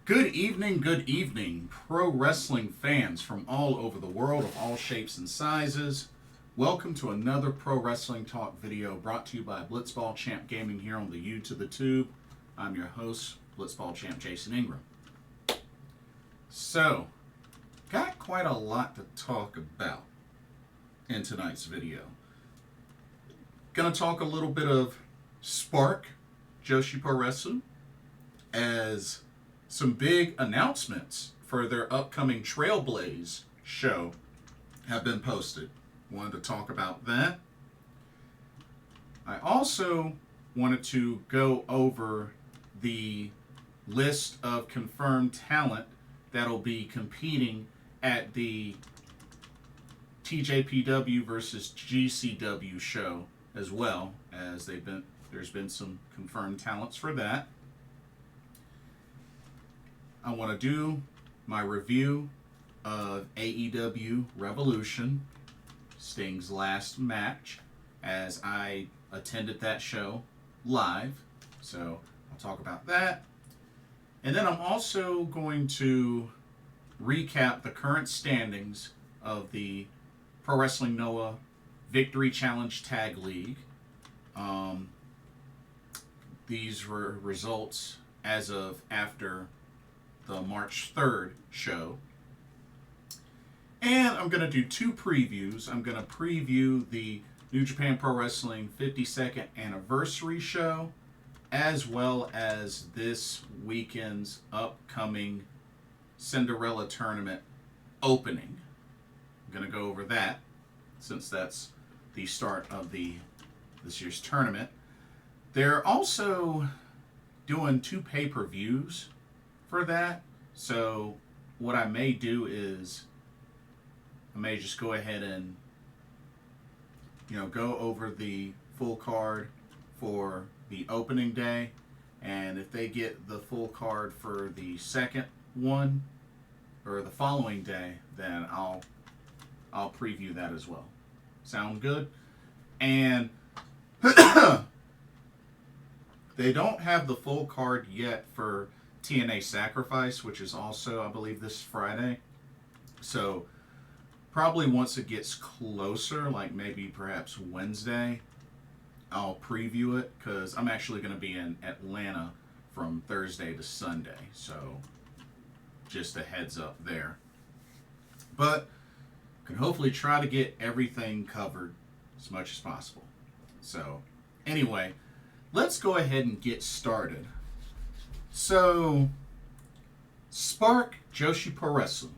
Good evening, pro wrestling fans from all over the world of all shapes and sizes. Welcome to another Pro Wrestling Talk video brought to you by Blitzball Champ Gaming here on the U to the Tube. I'm your host, Blitzball Champ Jason Ingram. So, got quite a lot to talk about in tonight's video. Gonna talk a little bit of Spark, Joshi Pro Wrestling, as some big announcements for their upcoming Trailblaze show have been posted. Wanted to talk about that. I also wanted to go over the list of confirmed talent that'll be competing at the TJPW versus GCW show, as well as there's been some confirmed talents for that. I want to do my review of AEW Revolution, Sting's last match, as I attended that show live. So I'll talk about that. And then I'm also going to recap the current standings of the Pro Wrestling Noah Victory Challenge Tag League. These were results as of after the March 3rd show. And I'm going to do two previews. I'm going to preview the New Japan Pro Wrestling 52nd anniversary show, as well as this weekend's upcoming Cinderella Tournament opening. I'm going to go over that, since that's the start of this year's tournament. They're also doing two pay-per-views for that. So what I may do is I may just go ahead and go over the full card for the opening day, and if they get the full card for the second one or the following day, then I'll preview that as well. Sound good? And they don't have the full card yet for TNA Sacrifice, which is also, I believe, this Friday. So probably once it gets closer, like maybe perhaps Wednesday, I'll preview it, because I'm actually going to be in Atlanta from Thursday to Sunday. So just a heads up there. But can hopefully try to get everything covered as much as possible. So anyway, let's go ahead and get started. So, Spark Joshi Pro Wrestling.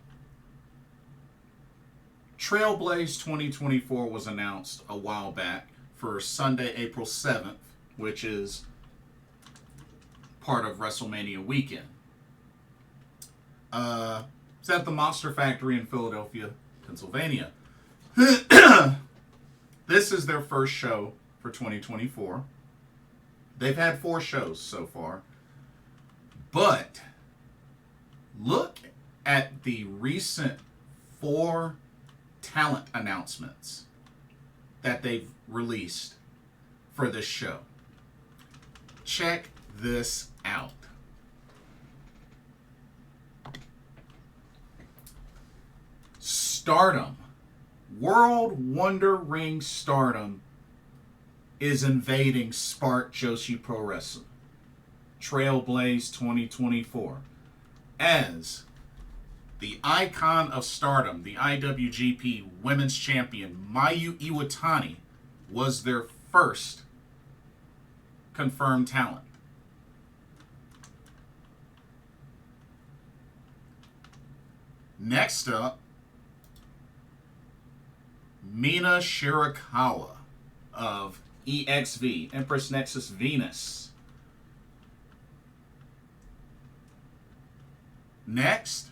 Trailblaze 2024 was announced a while back for Sunday, April 7th, which is part of WrestleMania weekend. It's at the Monster Factory in Philadelphia, Pennsylvania. This is their first show for 2024. They've had 4 shows so far. But look at the recent 4 talent announcements that they've released for this show. Check this out. Stardom. World Wonder Ring Stardom is invading Spark Joshi Pro Wrestling Trailblaze 2024 as the icon of Stardom, the IWGP Women's Champion Mayu Iwatani, was their first confirmed talent. Next up, Mina Shirakawa of EXV, Empress Nexus Venus. Next,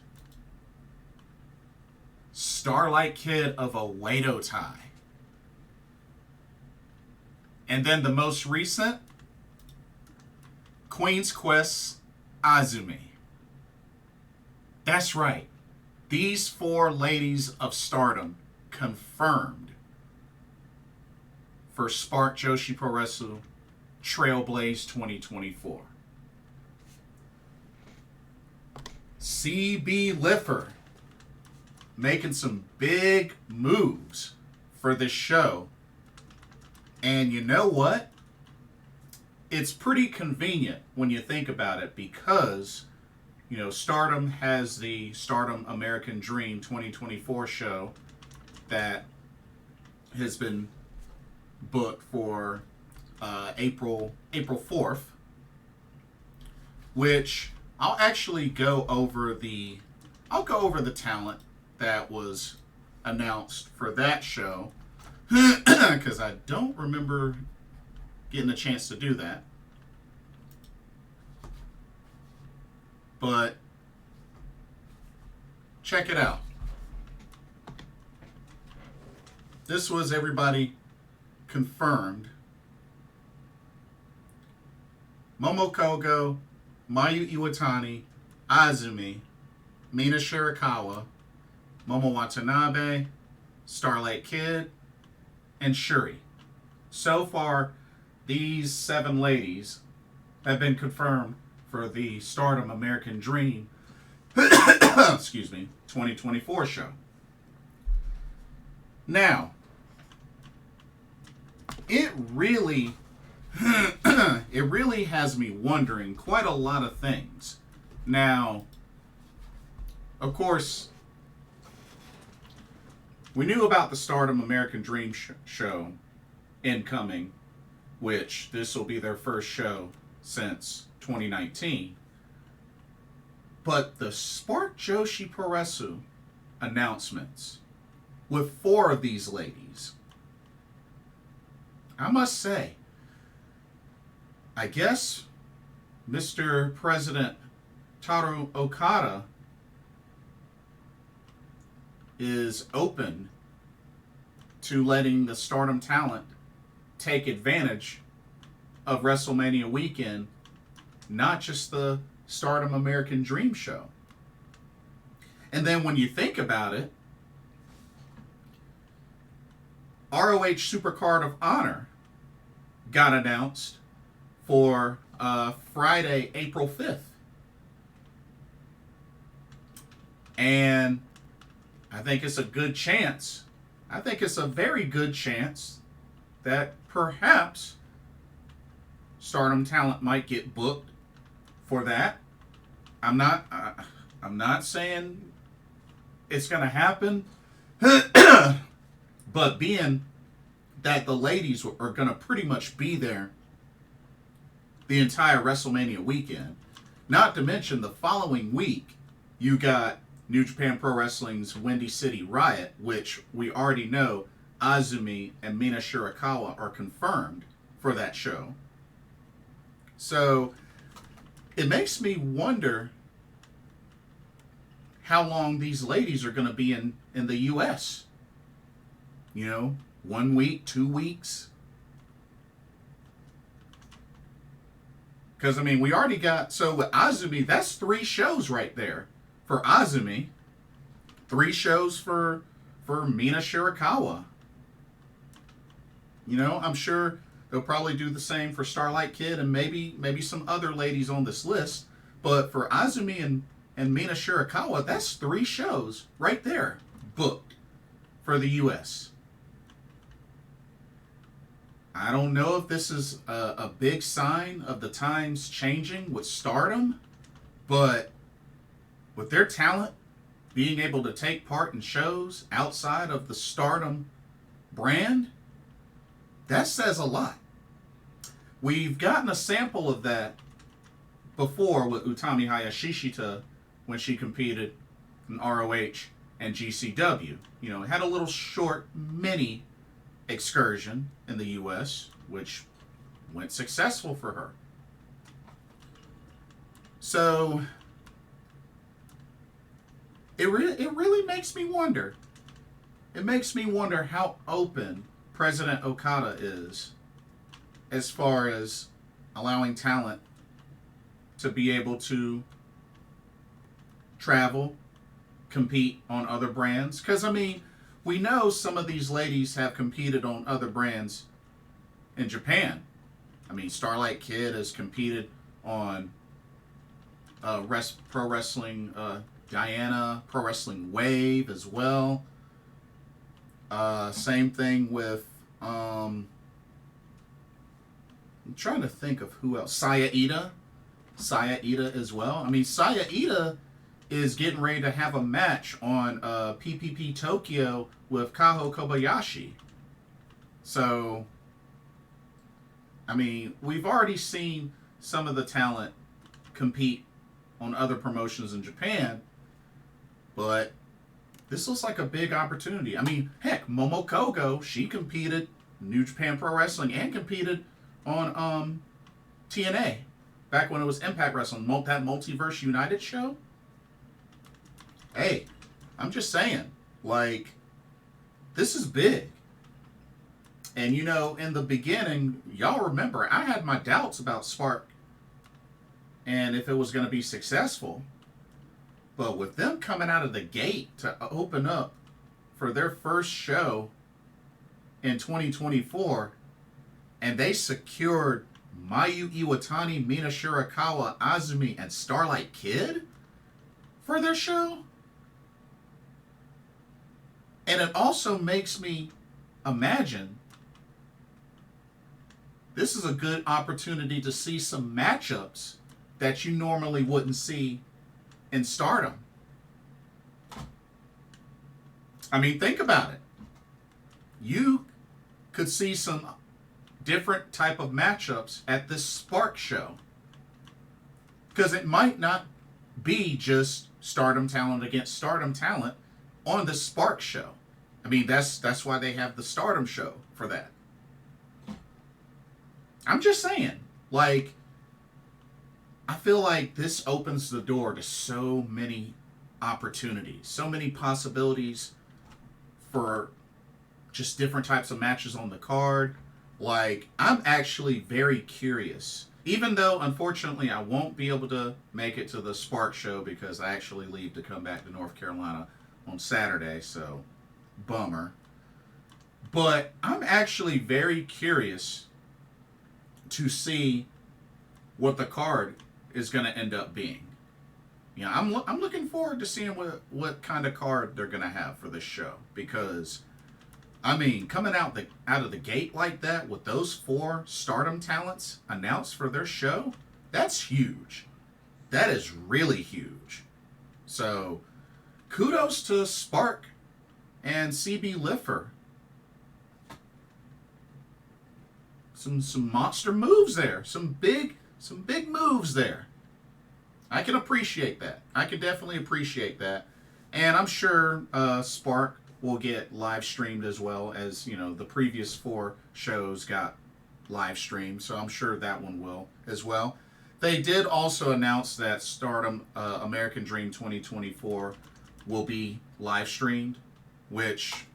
Starlight Kid of Oedo Tai. And then the most recent, Queen's Quest Azumi. That's right. These 4 ladies of Stardom confirmed for Spark Joshi Pro Wrestling Trailblaze 2024. CB Liffer making some big moves for this show. And you know what? It's pretty convenient when you think about it because, you know, Stardom has the Stardom American Dream 2024 show that has been booked for April 4th, which I'll actually go over the talent that was announced for that show because I don't remember getting a chance to do that. But check it out. This was everybody confirmed. Momo Kogo, Mayu Iwatani, Azumi, Mina Shirakawa, Momo Watanabe, Starlight Kid, and Shuri. So far, these 7 ladies have been confirmed for the Stardom American Dream 2024 show. Now, it really has me wondering quite a lot of things. Now, of course, we knew about the Stardom American Dream show incoming, which this will be their first show since 2019. But the Spark Joshi Puresu announcements with 4 of these ladies, I must say, I guess Mr. President Taru Okada is open to letting the Stardom talent take advantage of WrestleMania weekend, not just the Stardom American Dream show. And then when you think about it, ROH Supercard of Honor got announced for Friday, April 5th. And I think it's a good chance, I think it's a very good chance that perhaps Stardom talent might get booked for that. I'm not saying it's going to happen, but being that the ladies are going to pretty much be there the entire WrestleMania weekend, not to mention the following week, you got New Japan Pro Wrestling's Windy City Riot, which we already know Azumi and Mina Shirakawa are confirmed for that show. So it makes me wonder how long these ladies are going to be in the U.S. You know, 1 week, 2 weeks. Because, I mean, we already got, so with Azumi, that's 3 shows right there for Azumi. 3 shows for Mina Shirakawa. You know, I'm sure they'll probably do the same for Starlight Kid and maybe some other ladies on this list. But for Azumi and Mina Shirakawa, that's 3 shows right there booked for the U.S. I don't know if this is a big sign of the times changing with Stardom, but with their talent being able to take part in shows outside of the Stardom brand, that says a lot. We've gotten a sample of that before with Utami Hayashishita when she competed in ROH and GCW. You know, had a little short mini excursion in the U.S., which went successful for her. So it really makes me wonder. It makes me wonder how open President Okada is as far as allowing talent to be able to travel, compete on other brands. Because, I mean, we know some of these ladies have competed on other brands in Japan. I mean, Starlight Kid has competed on Pro Wrestling Diana, Pro Wrestling Wave as well. Same thing with I'm trying to think of who else. Saya Ida as well. I mean, Saya Ida is getting ready to have a match on PPP Tokyo with Kaho Kobayashi. So, I mean, we've already seen some of the talent compete on other promotions in Japan, but this looks like a big opportunity. I mean, heck, Momo Kogo, she competed in New Japan Pro Wrestling and competed on TNA back when it was Impact Wrestling, that Multiverse United show. Hey, I'm just saying, like, this is big. And, you know, in the beginning, y'all remember, I had my doubts about Spark and if it was going to be successful. But with them coming out of the gate to open up for their first show in 2024, and they secured Mayu Iwatani, Mina Shirakawa, Azumi, and Starlight Kid for their show. And it also makes me imagine this is a good opportunity to see some matchups that you normally wouldn't see in Stardom. I mean, think about it. You could see some different type of matchups at this Spark show. Because it might not be just Stardom talent against Stardom talent on the Spark show. I mean, that's why they have the Stardom show for that. I'm just saying, like, I feel like this opens the door to so many opportunities, so many possibilities for just different types of matches on the card. Like, I'm actually very curious, even though, unfortunately, I won't be able to make it to the Spark show because I actually leave to come back to North Carolina on Saturday, so bummer. But I'm actually very curious to see what the card is going to end up being. You know, I'm looking forward to seeing what kind of card they're going to have for this show, because I mean, coming out of the gate like that with those 4 Stardom talents announced for their show, that's huge. That is really huge. So, kudos to Spark and CB Liffer. Some monster moves there. Some big moves there. I can appreciate that. I can definitely appreciate that. And I'm sure Spark will get live streamed as well, as, you know, the previous 4 shows got live streamed. So I'm sure that one will as well. They did also announce that Stardom American Dream 2024 will be live streamed, which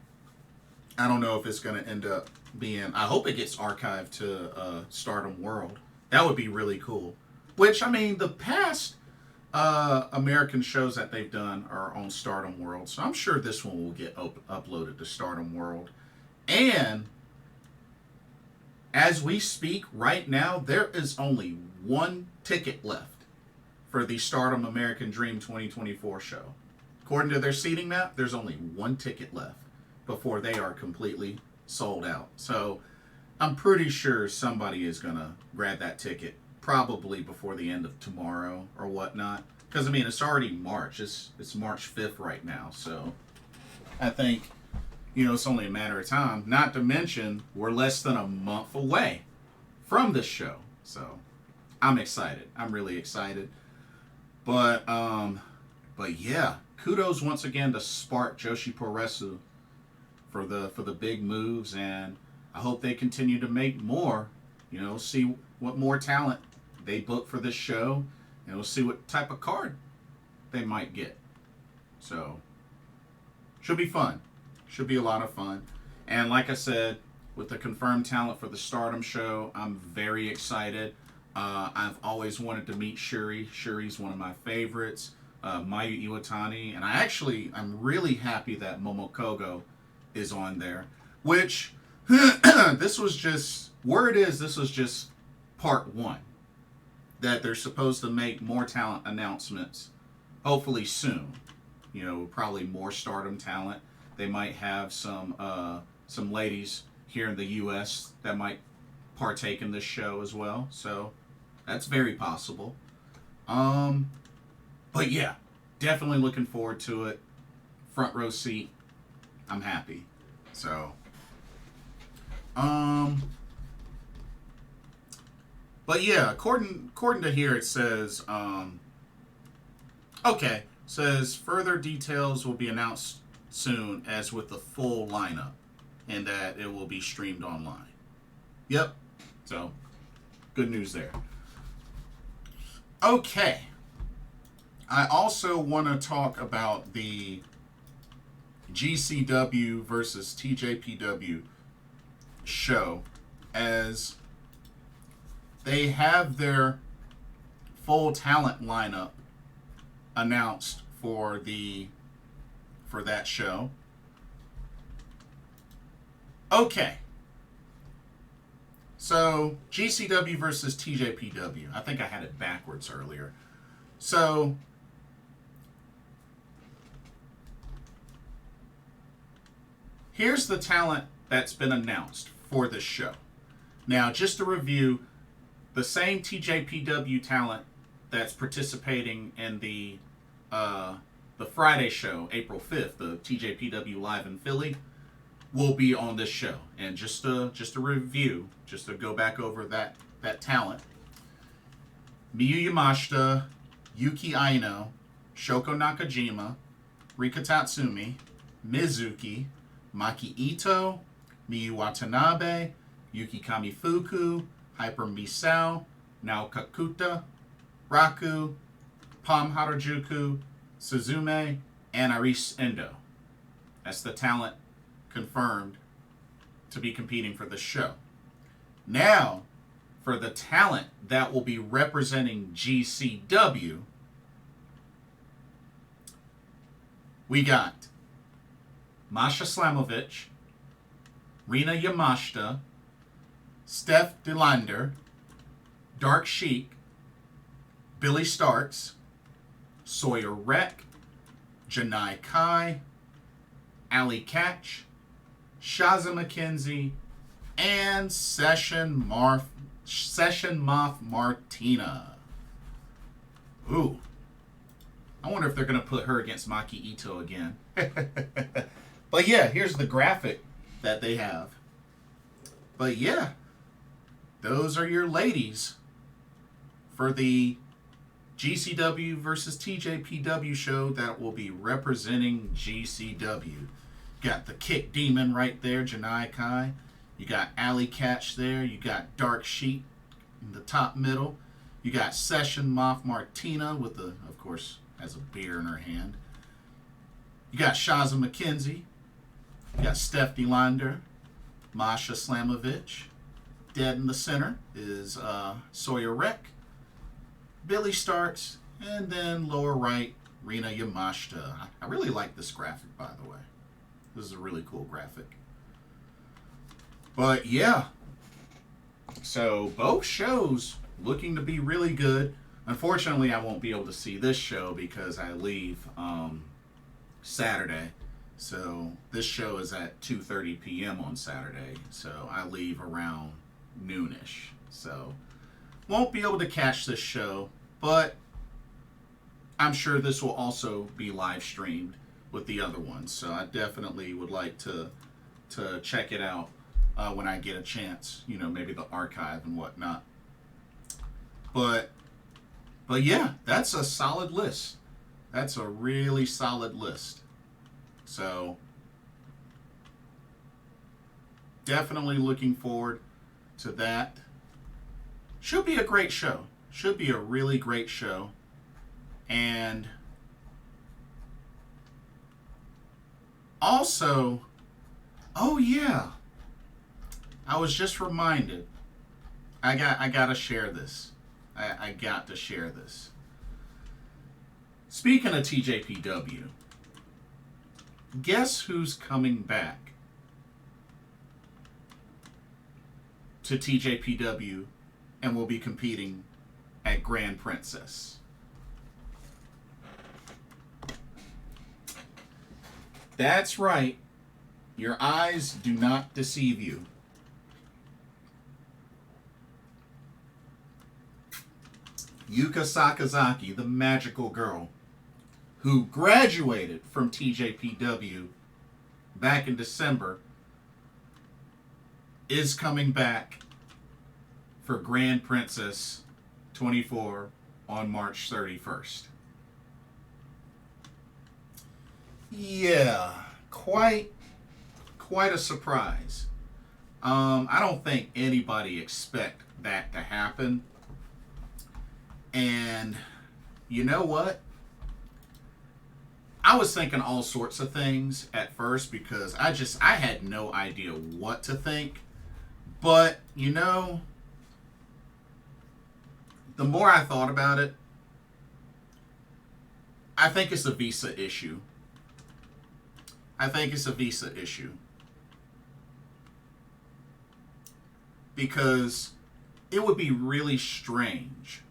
I don't know if it's going to end up being. I hope it gets archived to Stardom World. That would be really cool. Which, I mean, the past American shows that they've done are on Stardom World, so I'm sure this one will get uploaded to Stardom World. And as we speak right now, there is only 1 ticket left for the Stardom American Dream 2024 show. According to their seating map, there's only 1 ticket left before they are completely sold out. So I'm pretty sure somebody is going to grab that ticket probably before the end of tomorrow or whatnot. Because, I mean, it's already March. It's March 5th right now. So I think, you know, it's only a matter of time. Not to mention, we're less than a month away from this show. So I'm excited. I'm really excited. But yeah, kudos once again to Spark Joshi Puroresu for the big moves, and I hope they continue to make more. You know, see what more talent they book for this show, and we'll see what type of card they might get. So, should be fun. Should be a lot of fun. And like I said, with the confirmed talent for the Stardom show, I'm very excited. I've always wanted to meet Shuri. Shuri's one of my favorites. Mayu Iwatani. And I'm really happy that Momokogo is on there. Which, this was just part 1. that they're supposed to make more talent announcements, hopefully soon. You know, probably more Stardom talent. They might have some ladies here in the U.S. that might partake in this show as well. So that's very possible. But yeah, definitely looking forward to it. Front row seat. I'm happy. So, but yeah, according to here, it says, okay, says further details will be announced soon, as with the full lineup, and that it will be streamed online. Yep. So, good news there. Okay. I also want to talk about the GCW versus TJPW show, as they have their full talent lineup announced for that show. Okay. So, GCW versus TJPW. I think I had it backwards earlier. So, here's the talent that's been announced for this show. Now, just to review, the same TJPW talent that's participating in the Friday show, April 5th, the TJPW Live in Philly, will be on this show. And just to review, just to go back over that talent, Miyu Yamashita, Yuki Aino, Shoko Nakajima, Rika Tatsumi, Mizuki, Maki Ito, Miyu Watanabe, Yuki Kamifuku, Hyper Misao, Naoka Kuta, Raku, Pam Harajuku, Suzume, and Aris Endo. That's the talent confirmed to be competing for the show. Now, for the talent that will be representing GCW, we got Masha Slamovich, Rina Yamashita, Steph Delander, Dark Sheik, Billy Starks, Sawyer Wreck, Janai Kai, Ali Catch, Shaza McKenzie, and Session Moth Martina. Ooh. I wonder if they're going to put her against Maki Ito again. But yeah, here's the graphic that they have. But yeah, those are your ladies for the GCW versus TJPW show that will be representing GCW. Got the Kick Demon right there, Janai Kai. You got Ali Catch there. You got Dark Sheet in the top middle. You got Session Moth Martina with the, of course, has a beer in her hand. You got Shaza McKenzie. You got Steph Delander, Masha Slamovich. Dead in the center is Sawyer Wreck, Billy Starks, and then lower right, Rina Yamashita. I really like this graphic, by the way. This is a really cool graphic. But yeah, so both shows looking to be really good. Unfortunately, I won't be able to see this show because I leave Saturday. So this show is at 2:30 p.m. on Saturday. So I leave around noonish. So won't be able to catch this show, but I'm sure this will also be live streamed with the other ones. So I definitely would like to check it out when I get a chance. You know, maybe the archive and whatnot. But yeah, that's a solid list. That's a really solid list. So definitely looking forward to that. Should be a great show. Should be a really great show. And also, oh yeah, I was just reminded. I gotta share this. I got to share this. Speaking of TJPW, guess who's coming back to TJPW and will be competing at Grand Princess. That's right. Your eyes do not deceive you. Yuka Sakazaki, the magical girl, who graduated from TJPW back in December, is coming back for Grand Princess 24 on March 31st. Yeah, quite a surprise. I don't think anybody expect that to happen. And you know what? I was thinking all sorts of things at first because I had no idea what to think. But, you know, the more I thought about it, I think it's a visa issue. Because it would be really strange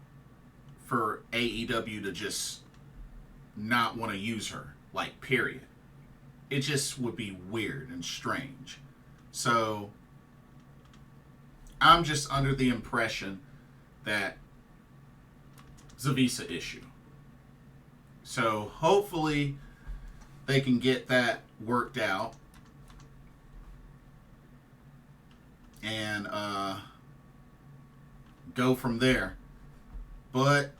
for AEW to just not want to use her, like, period. It just would be weird and strange. So, I'm just under the impression that it's a visa issue. So, hopefully, they can get that worked out. And go from there. But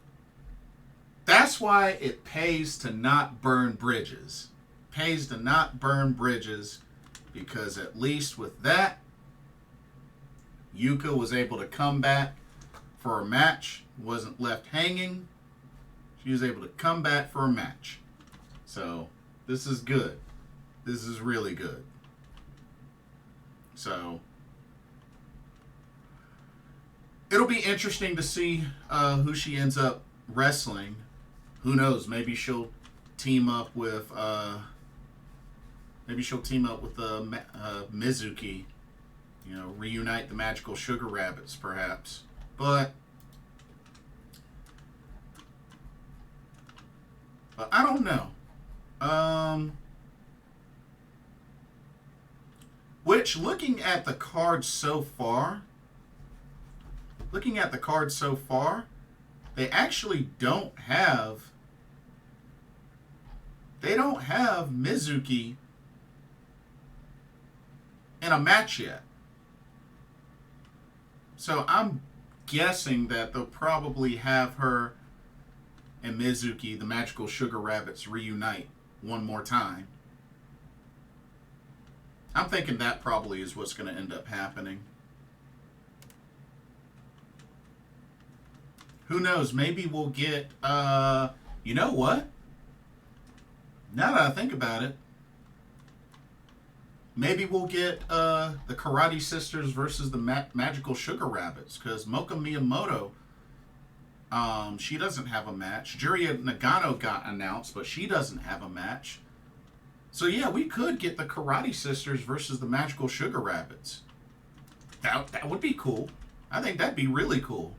that's why it pays to not burn bridges. Because at least with that, Yuka was able to come back for a match. Wasn't left hanging. She was able to come back for a match. So, this is good. This is really good. So, it'll be interesting to see who she ends up wrestling. Who knows? Maybe she'll team up with Mizuki. You know, reunite the Magical Sugar Rabbits, perhaps. But I don't know. Which, looking at the card so far, they actually don't have Mizuki in a match yet. So I'm guessing that they'll probably have her and Mizuki, the Magical Sugar Rabbits, reunite one more time. I'm thinking that probably is what's going to end up happening. Who knows? Maybe we'll get, you know what? Now that I think about it, maybe we'll get the Karate Sisters versus the Magical Sugar Rabbits, because Moka Miyamoto, she doesn't have a match. Juria Nagano got announced, but she doesn't have a match. So yeah, we could get the Karate Sisters versus the Magical Sugar Rabbits. That would be cool. I think that'd be really cool.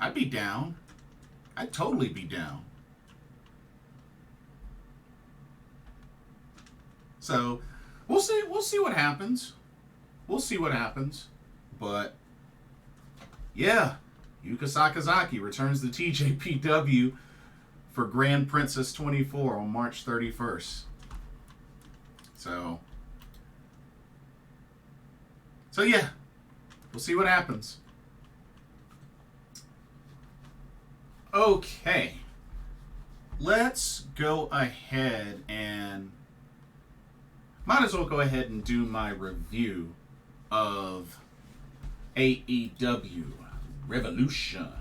I'd be down. I'd totally be down. So, we'll see what happens. But, yeah, Yuka Sakazaki returns to TJPW for Grand Princess 24 on March 31st. So yeah, we'll see what happens. Okay, let's go ahead and might as well go ahead and do my review of AEW Revolution.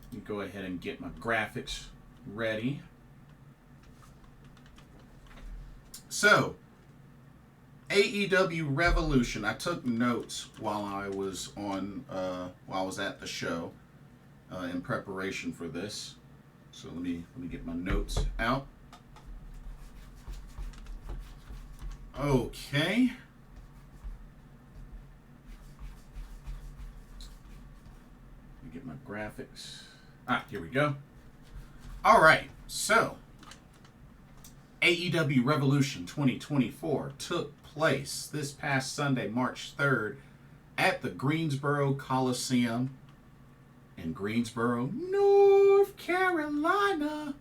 Let me go ahead and get my graphics ready. So, AEW Revolution. I took notes while I was at the show in preparation for this. So let me get my notes out. Okay. get my graphics. Here we go. All right, so AEW Revolution 2024 took place this past Sunday, March 3rd, at the Greensboro Coliseum in Greensboro, North Carolina.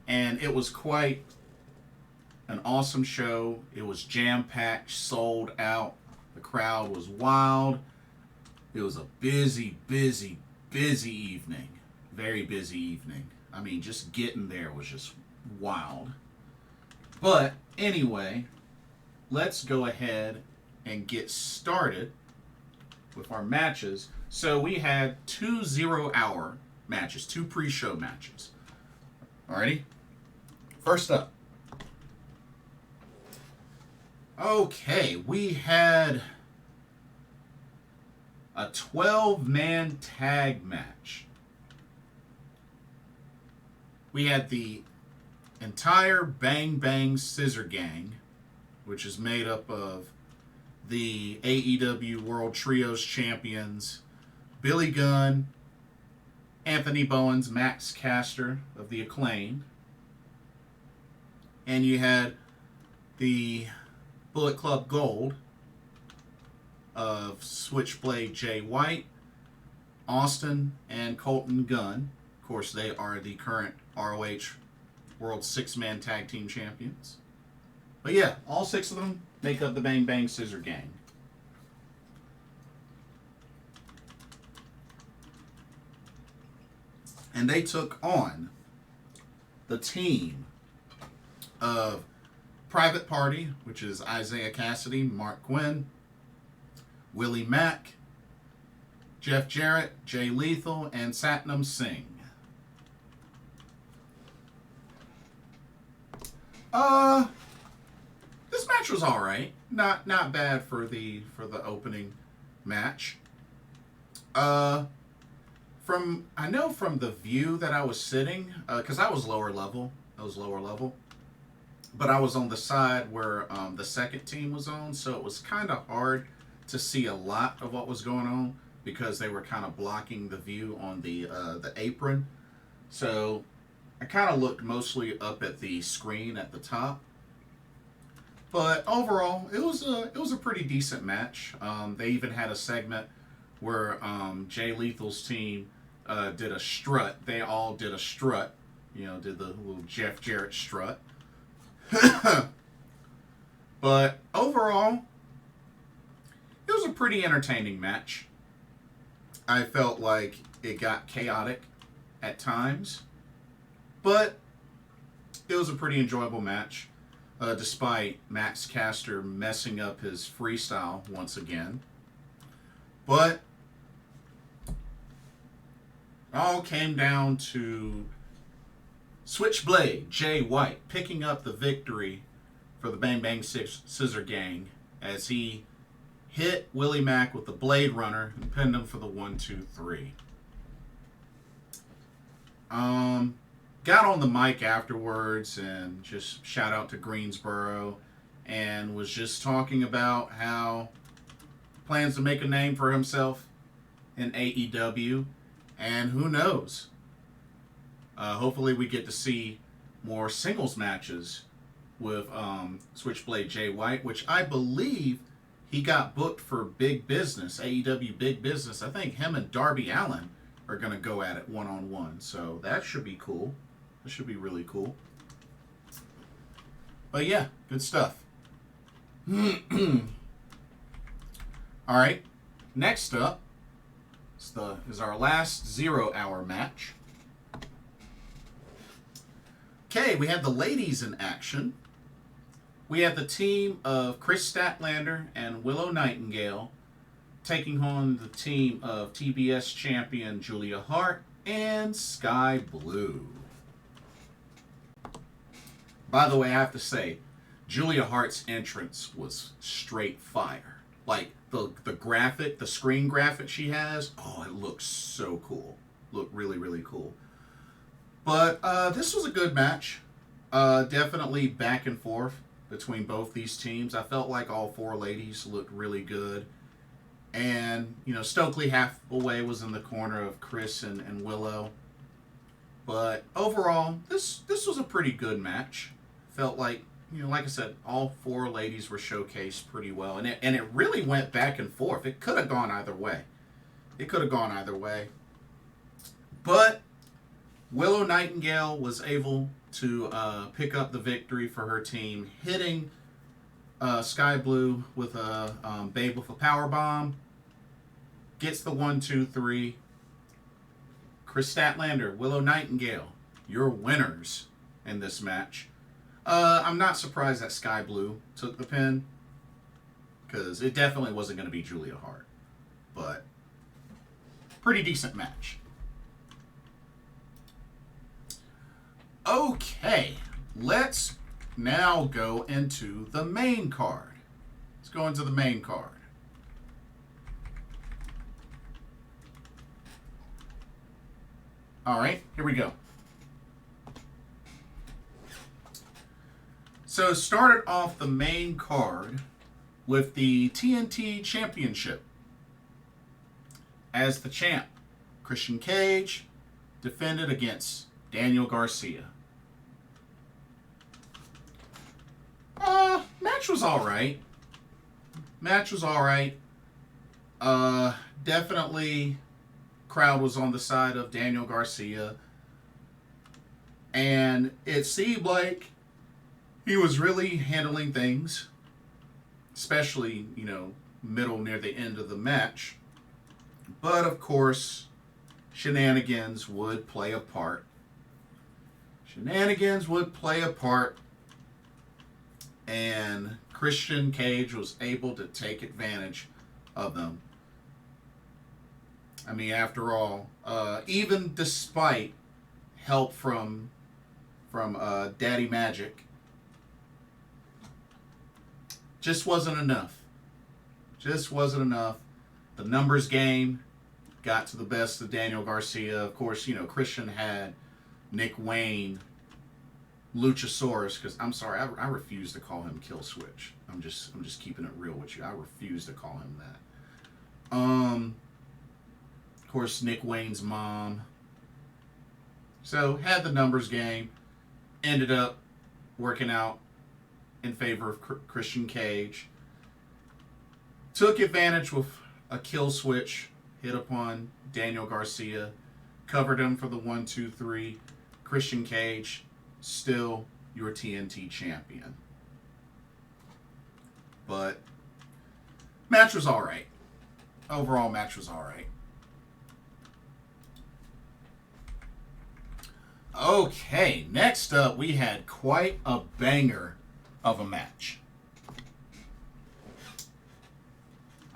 And it was quite an awesome show. It was jam-packed, sold out. The crowd was wild. It was a busy, busy, busy evening. Very busy evening. I mean, just getting there was just wild. But anyway, let's go ahead and get started with our matches. So we had 2 0-hour matches, 2 pre-show matches. Alrighty? First up. Okay, we had a 12-man tag match. We had the entire Bang Bang Scissor Gang, which is made up of the AEW World Trios Champions, Billy Gunn, Anthony Bowens, Max Caster of the Acclaim, and you had the Bullet Club Gold of Switchblade Jay White, Austin, and Colten Gunn. Of course, they are the current ROH World 6-Man Tag Team Champions. But yeah, all 6 of them make up the Bang Bang Scissor Gang. And they took on the team of Private Party, which is Isiah Kassidy, Marq Quen, Willie Mack, Jeff Jarrett, Jay Lethal, and Satnam Singh. This match was all right. Not bad for the opening match. I know from the view that I was sitting, because I was lower level. But I was on the side where the second team was on, so it was kind of hard to see a lot of what was going on because they were kind of blocking the view on the apron. So I kind of looked mostly up at the screen at the top. But overall, it was a pretty decent match. They even had a segment where Jay Lethal's team did a strut. They all did a strut. Did the little Jeff Jarrett strut. But overall, it was a pretty entertaining match. I felt like it got chaotic at times, but it was a pretty enjoyable match, despite Max Caster messing up his freestyle once again. But it all came down to Switchblade Jay White picking up the victory for the Bang Bang Scissor Gang as he hit Willie Mack with the Blade Runner and pinned him for the 1-2-3. Got on the mic afterwards and just shout out to Greensboro and was just talking about how plans to make a name for himself in AEW, and who knows, hopefully we get to see more singles matches with Switchblade Jay White, which I believe he got booked for Big Business, AEW Big Business. I think him and Darby Allin are going to go at it one-on-one. So that should be cool. That should be really cool. But yeah, good stuff. All right, next up is our last 0-hour match. Okay, we have the ladies in action. We have the team of Kris Statlander and Willow Nightingale taking on the team of TBS champion Julia Hart and Skye Blue. By the way, I have to say, Julia Hart's entrance was straight fire. Like, the graphic, the screen graphic she has, oh, it looks so cool. Looked really, really cool. But this was a good match. Definitely back and forth between both these teams. I felt like all 4 ladies looked really good. And, Stokely halfway was in the corner of Kris and Willow. But overall, this was a pretty good match. Felt like, like I said, all 4 ladies were showcased pretty well. And it really went back and forth. It could have gone either way. But Willow Nightingale was able to pick up the victory for her team, hitting Sky Blue with a Babe with a power bomb. Gets the 1, 2, 3. Kris Statlander, Willow Nightingale, your winners in this match. I'm not surprised that Sky Blue took the pin, because it definitely wasn't going to be Julia Hart. But pretty decent match. Okay, let's now go into the main card. Let's go into the main card. All right, here we go. So started off the main card with the TNT Championship. As the champ, Christian Cage defended against Daniel Garcia. Match was all right. Definitely crowd was on the side of Daniel Garcia. And it seemed like he was really handling things, especially, middle near the end of the match. But, of course, shenanigans would play a part. And Christian Cage was able to take advantage of them. I mean, after all, even despite help from Daddy Magic, just wasn't enough. The numbers game got to the best of Daniel Garcia. Of course, Christian had Nick Wayne, Luchasaurus, because I'm sorry, I refuse to call him Kill Switch. I'm just keeping it real with you. I refuse to call him that. Of course, Nick Wayne's mom. So had the numbers game. Ended up working out in favor of Christian Cage. Took advantage with a kill switch. Hit upon Daniel Garcia. Covered him for the 1, 2, 3. Christian Cage, still your TNT champion. But match was all right. Overall, match was all right. Okay, next up we had quite a banger of a match.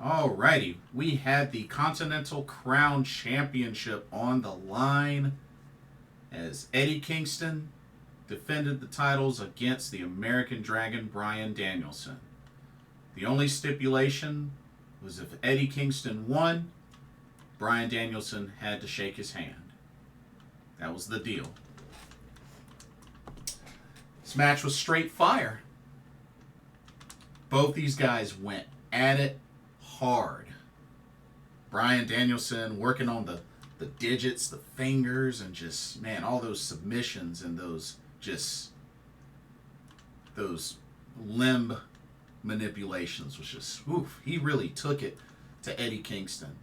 Alrighty, we had the Continental Crown Championship on the line as Eddie Kingston defended the titles against the American Dragon Bryan Danielson. The only stipulation was if Eddie Kingston won, Bryan Danielson had to shake his hand. That was the deal. This match was straight fire. Both these guys went at it hard. Bryan Danielson working on the digits, the fingers, and just, man, all those submissions and those limb manipulations was just, oof, he really took it to Eddie Kingston.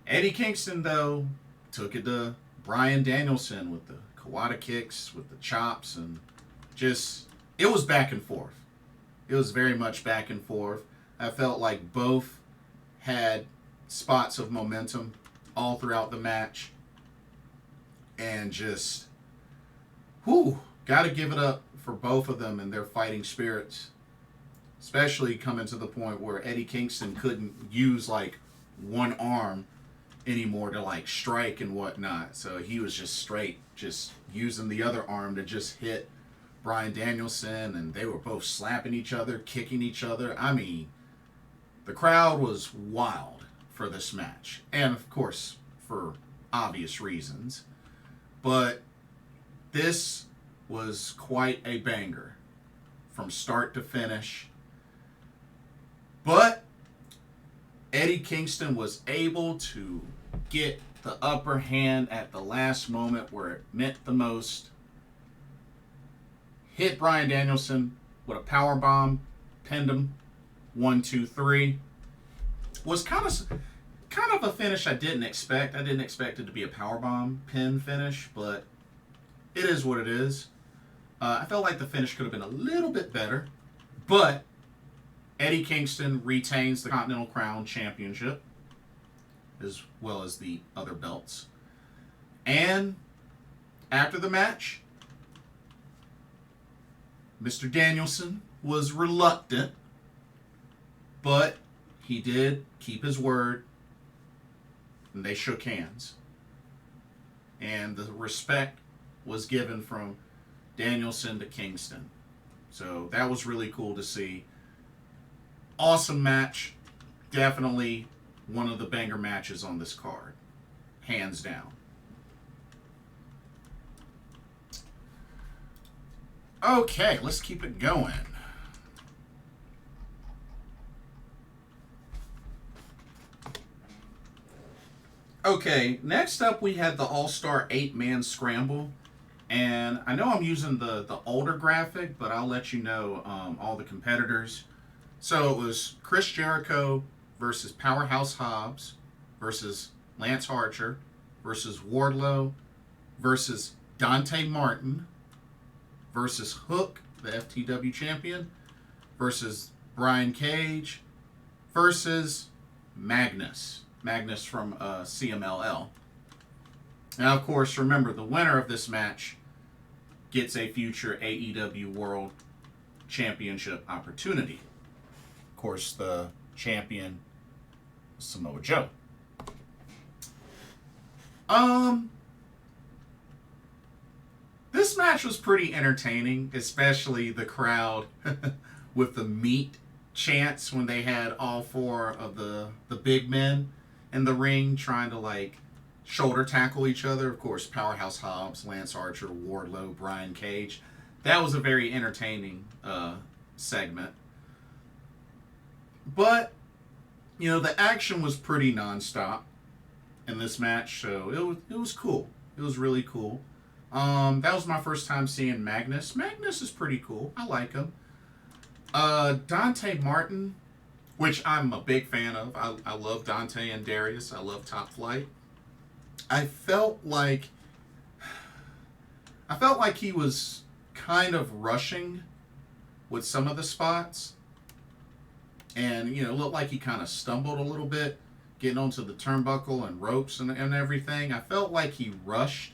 Eddie Kingston, though, took it to Bryan Danielson with the Kawada kicks, with the chops, and just, it was back and forth. It was very much back and forth. I felt like both had spots of momentum all throughout the match. And just, got to give it up for both of them and their fighting spirits. Especially coming to the point where Eddie Kingston couldn't use like one arm anymore to like strike and whatnot. So he was just straight, just using the other arm to just hit Bryan Danielson, and they were both slapping each other, kicking each other. I mean, the crowd was wild for this match. And of course, for obvious reasons. But this was quite a banger from start to finish. But Eddie Kingston was able to get the upper hand at the last moment where it meant the most. Hit Bryan Danielson with a power bomb, pinned him 1, 2, 3. Was kind of a finish I didn't expect. I didn't expect it to be a powerbomb pin finish, but it is what it is. I felt like the finish could have been a little bit better, but Eddie Kingston retains the Continental Crown Championship as well as the other belts. And after the match, Mr. Danielson was reluctant, but he did keep his word, and they shook hands. And the respect was given from Danielson to Kingston. So that was really cool to see. Awesome match. Definitely one of the banger matches on this card. Hands down. Okay, let's keep it going. Okay, next up we had the All-Star 8-Man Scramble. And I know I'm using the older graphic, but I'll let you know all the competitors. So it was Chris Jericho versus Powerhouse Hobbs versus Lance Archer versus Wardlow versus Dante Martin versus Hook, the FTW champion, versus Brian Cage versus Magnus from CMLL. Now, of course, remember, the winner of this match gets a future AEW World Championship opportunity. Of course, the champion is Samoa Joe. This match was pretty entertaining, especially the crowd with the meat chants when they had all four of the big men in the ring trying to, like, shoulder tackle each other. Of course, Powerhouse Hobbs, Lance Archer, Wardlow, Brian Cage. That was a very entertaining segment. But, you know, the action was pretty nonstop in this match, so it was cool. It was really cool. That was my first time seeing Magnus. Magnus is pretty cool. I like him. Dante Martin, which I'm a big fan of. I love Dante and Darius. I love Top Flight. I felt like he was kind of rushing with some of the spots. And, you know, it looked like he kind of stumbled a little bit getting onto the turnbuckle and ropes and everything. I felt like he rushed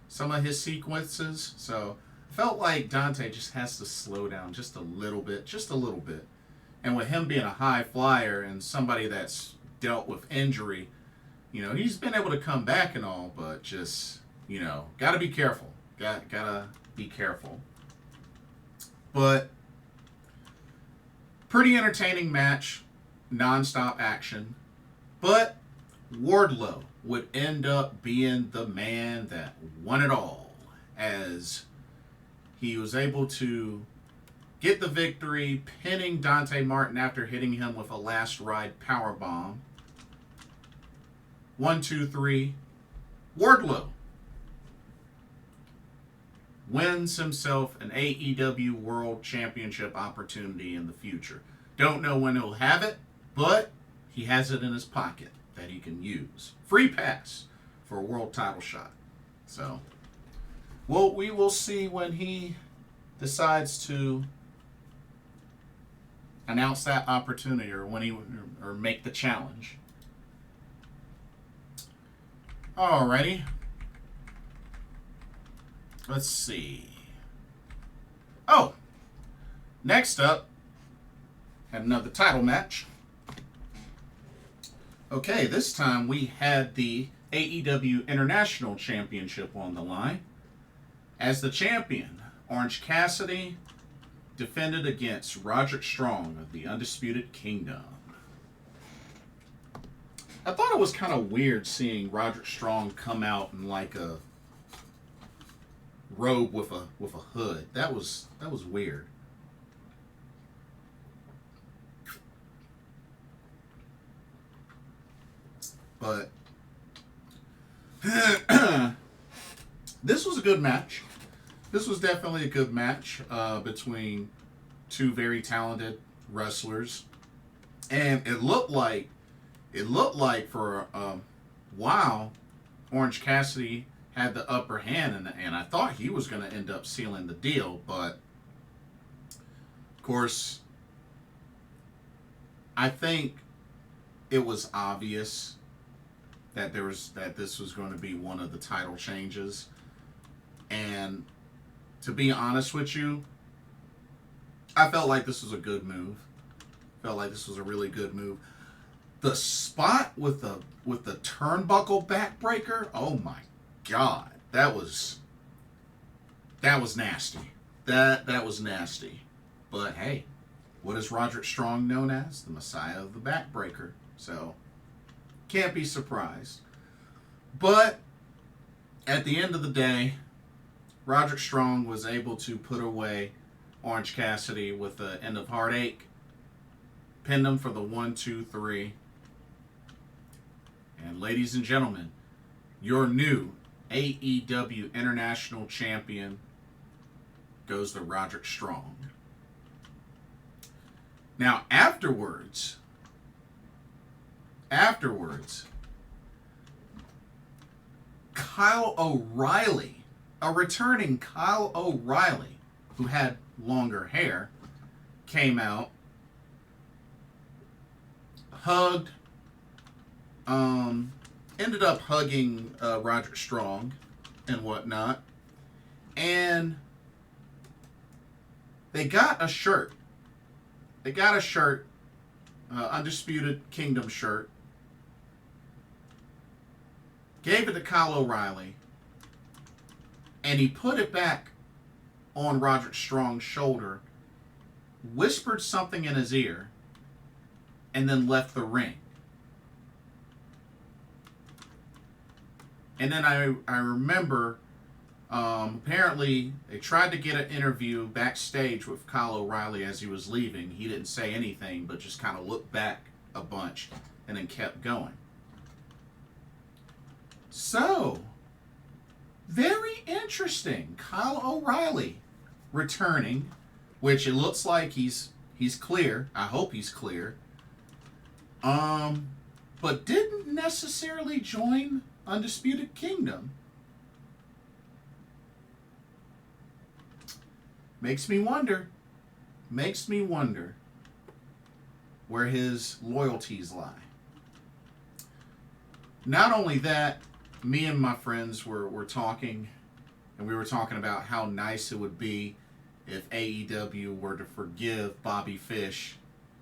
some of his sequences. So I felt like Dante just has to slow down just a little bit. And with him being a high flyer and somebody that's dealt with injury, you know, he's been able to come back and all, but just, you know, got to be careful. Gotta be careful. But pretty entertaining match, non-stop action. But Wardlow would end up being the man that won it all, as he was able to get the victory, pinning Dante Martin after hitting him with a last ride powerbomb. 1, 2, 3. Wardlow wins himself an AEW World Championship opportunity in the future. Don't know when he'll have it, but he has it in his pocket that he can use. Free pass for a world title shot. So, well, we will see when he decides to announce that opportunity, or when he or make the challenge. Alrighty. Let's see. Oh, next up, had another title match. Okay, this time we had the AEW International Championship on the line. As the champion, Orange Cassidy defended against Roderick Strong of the Undisputed Kingdom. I thought it was kind of weird seeing Roderick Strong come out in like a robe with a hood. That was weird. But this was a good match. This was definitely a good match between two very talented wrestlers, and it looked like for a while Orange Cassidy had the upper hand, and I thought he was going to end up sealing the deal, but of course I think it was obvious that this was going to be one of the title changes, and to be honest with you, I felt like this was a good move. Felt like this was a really good move. The spot with the turnbuckle backbreaker, oh my God, that was nasty. That was nasty. But hey, what is Roderick Strong known as? The Messiah of the backbreaker. So can't be surprised. But at the end of the day, Roderick Strong was able to put away Orange Cassidy with the end of heartache, pinned him for the 1, 2, 3. And ladies and gentlemen, your new AEW International Champion goes to Roderick Strong. Now, afterwards, Kyle O'Reilly, a returning Kyle O'Reilly, who had longer hair, came out, hugged, ended up hugging Roderick Strong and whatnot, and they got a shirt. Undisputed Kingdom shirt. Gave it to Kyle O'Reilly, and he put it back on Roderick Strong's shoulder, whispered something in his ear, and then left the ring. And then I remember, apparently they tried to get an interview backstage with Kyle O'Reilly as he was leaving. He didn't say anything, but just kind of looked back a bunch and then kept going. So, very interesting. Kyle O'Reilly returning, which it looks like he's clear. I hope he's clear. But didn't necessarily join Undisputed Kingdom. Makes me wonder where his loyalties lie. Not only that, me and my friends were talking, and we were talking about how nice it would be if AEW were to forgive Bobby Fish,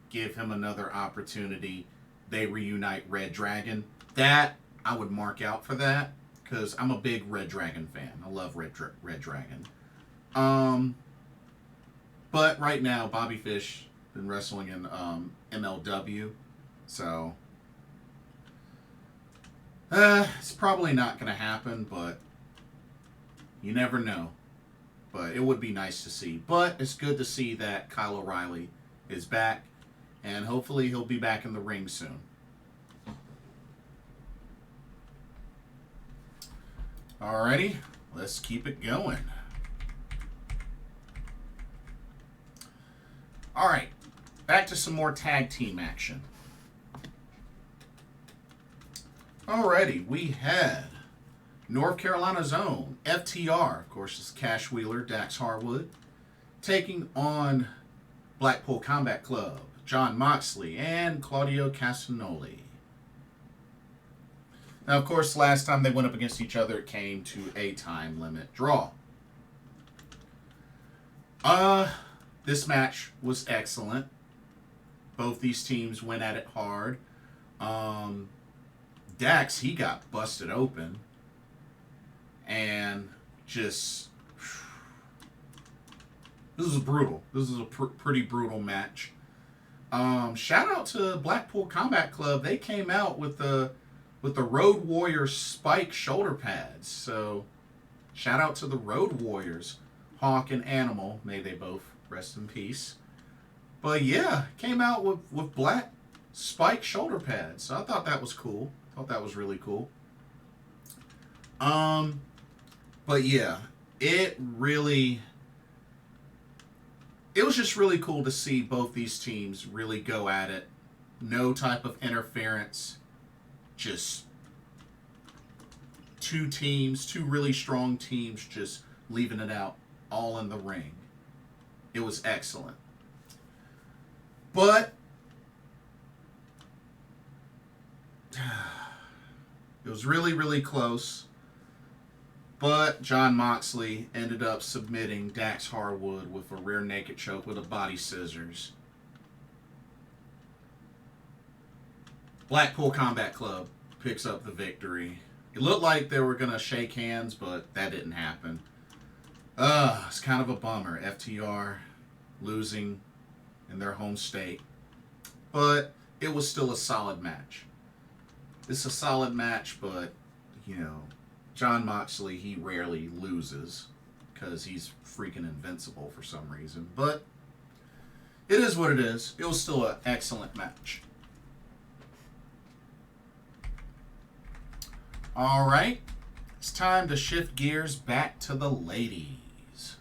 give him another opportunity, they reunite Red Dragon. That, I would mark out for that, because I'm a big Red Dragon fan. I love Red Dragon. But right now, Bobby Fish been wrestling in MLW, so it's probably not going to happen, but you never know. But it would be nice to see. But it's good to see that Kyle O'Reilly is back, and hopefully he'll be back in the ring soon. Alrighty, let's keep it going. Alright, back to some more tag team action. Alrighty, we had North Carolina's own FTR, of course, it's Cash Wheeler, Dax Harwood, taking on Blackpool Combat Club, Jon Moxley, and Claudio Castagnoli. Now, of course, last time they went up against each other, it came to a time limit draw. This match was excellent. Both these teams went at it hard. Dax, he got busted open. And just... This was brutal. This is a pretty brutal match. Shout out to Blackpool Combat Club. They came out with the Road Warrior Spike shoulder pads. So, shout out to the Road Warriors. Hawk and Animal. May they both rest in peace. But yeah, came out with black Spike shoulder pads. So I thought that was cool. Thought that was really cool. But yeah, it was just really cool to see both these teams really go at it. No type of interference. Just two really strong teams just leaving it out all in the ring. It was excellent. But it was really, really close. But Jon Moxley ended up submitting Dax Harwood with a rear naked choke with a body scissors. Blackpool Combat Club picks up the victory. It looked like they were going to shake hands, but that didn't happen. It's kind of a bummer. FTR losing in their home state. But it was still a solid match. It's a solid match, but, Jon Moxley, he rarely loses because he's freaking invincible for some reason. But it is what it is. It was still an excellent match. All right. It's time to shift gears back to the ladies.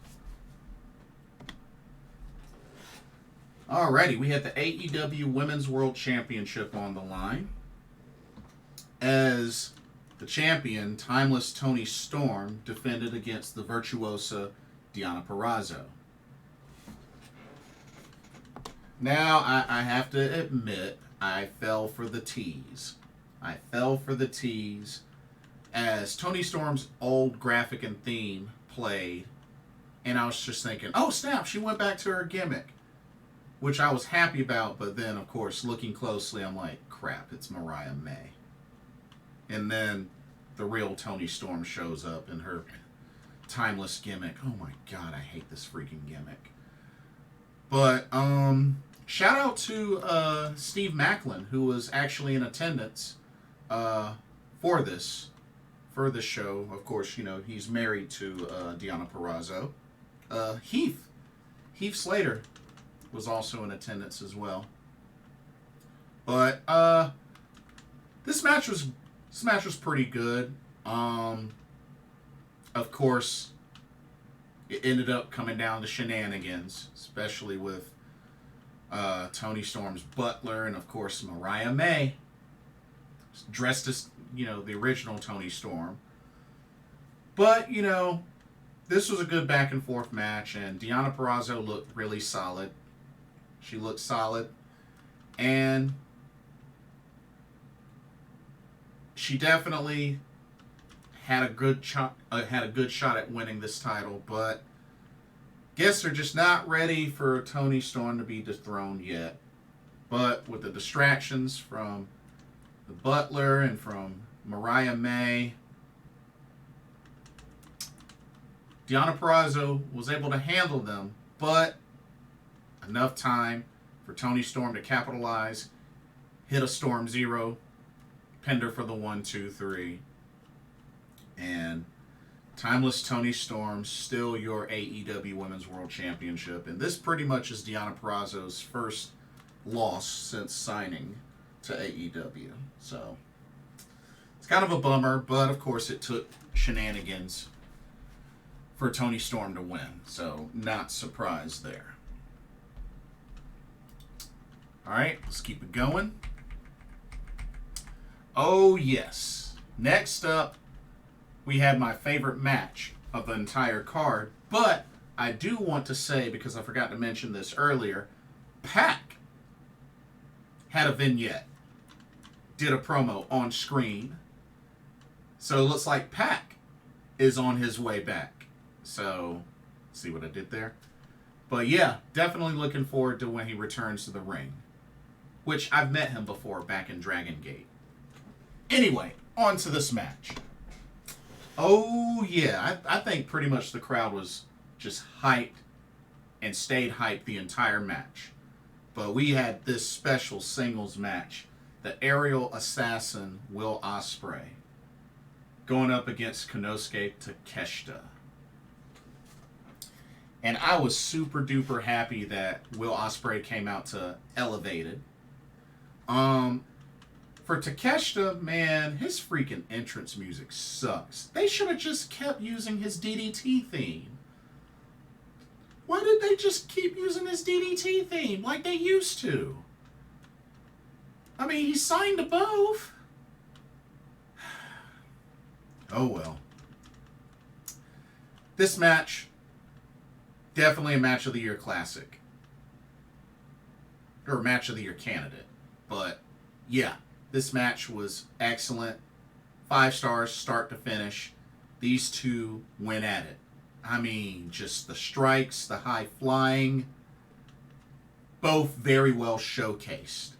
Alrighty, we had the AEW Women's World Championship on the line. As the champion, Timeless Toni Storm, defended against the virtuosa Deonna Purrazzo. Now, I have to admit, I fell for the tease. As Toni Storm's old graphic and theme played, and I was just thinking, oh snap, she went back to her gimmick, which I was happy about, but then, of course, looking closely, I'm like, crap, it's Mariah May. And then the real Toni Storm shows up in her timeless gimmick. Oh my god, I hate this freaking gimmick. But, shout out to Steve Macklin, who was actually in attendance for this show. Of course, he's married to Deonna Purrazzo. Heath Slater was also in attendance as well. But this match was pretty good. Of course, it ended up coming down to shenanigans, especially with Toni Storm's butler and, of course, Mariah May, dressed as, the original Toni Storm. But, this was a good back and forth match, and Deonna Purrazzo looked really solid. She looked solid. And she definitely had a good shot at winning this title, but guess they're just not ready for Toni Storm to be dethroned yet. But with the distractions from the butler and from Mariah May, Deonna Purrazzo was able to handle them, but enough time for Toni Storm to capitalize, hit a Storm Zero, pinned her for the 1, 2, 3. And Timeless Toni Storm, still your AEW Women's World Championship. And this pretty much is Deonna Purrazzo's first loss since signing to AEW. So it's kind of a bummer, but of course it took shenanigans for Toni Storm to win. So not surprised there. All right, let's keep it going. Oh, yes. Next up, we had my favorite match of the entire card. But I do want to say, because I forgot to mention this earlier, Pac had a vignette, did a promo on screen. So it looks like Pac is on his way back. So, see what I did there? But yeah, definitely looking forward to when he returns to the ring, which I've met him before back in Dragon Gate. Anyway, on to this match. Oh, yeah. I think pretty much the crowd was just hyped and stayed hyped the entire match. But we had this special singles match. The aerial assassin, Will Ospreay, going up against Konosuke Takeshita. And I was super duper happy that Will Ospreay came out to Elevated. for Takeshita, man, his freaking entrance music sucks. They should have just kept using his DDT theme. Why did they just keep using his DDT theme like they used to? I mean, he signed to both. Oh well. This match, definitely a Match of the Year classic. Or Match of the Year candidate. But, yeah, this match was excellent. 5 stars, start to finish. These two went at it. I mean, just the strikes, the high flying, both very well showcased.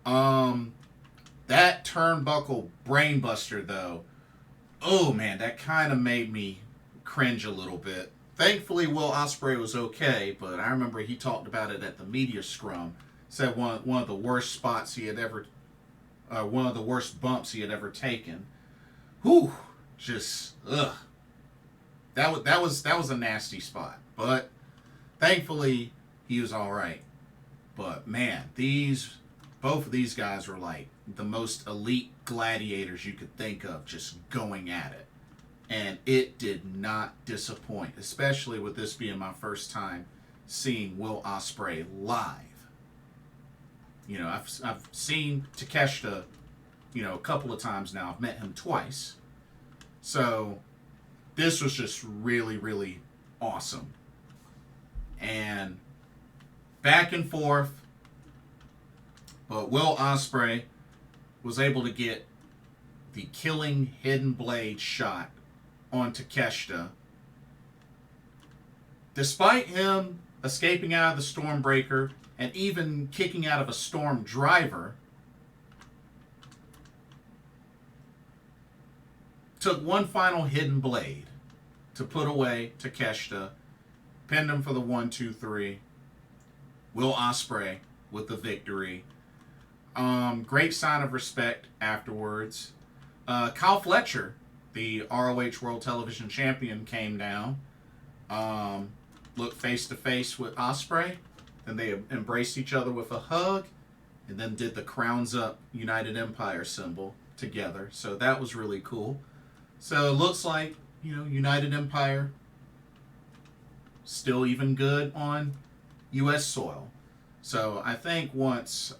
That turnbuckle brainbuster, though, oh man, that kind of made me cringe a little bit. Thankfully, Will Ospreay was okay, but I remember he talked about it at the media scrum. Said one of the worst spots he had ever, one of the worst bumps he had ever taken. Whew, just ugh. That was a nasty spot, but thankfully he was all right. But man, both of these guys were like the most elite gladiators you could think of, just going at it. And it did not disappoint, especially with this being my first time seeing Will Ospreay live. You know, I've seen Takeshita, you know, a couple of times now. I've met him twice. So this was just really, really awesome. And back and forth. But Will Ospreay was able to get the killing hidden blade shot on Takeshita. Despite him escaping out of the Stormbreaker and even kicking out of a Storm Driver, took one final hidden blade to put away Takeshita, pinned him for the 1-2-3. Will Ospreay with the victory. Great sign of respect afterwards. Kyle Fletcher, the ROH World Television Champion, came down, looked face to face with Ospreay, then they embraced each other with a hug, and then did the crowns up United Empire symbol together. So that was really cool. So it looks like, you know, United Empire still even good on U.S. soil. So I think once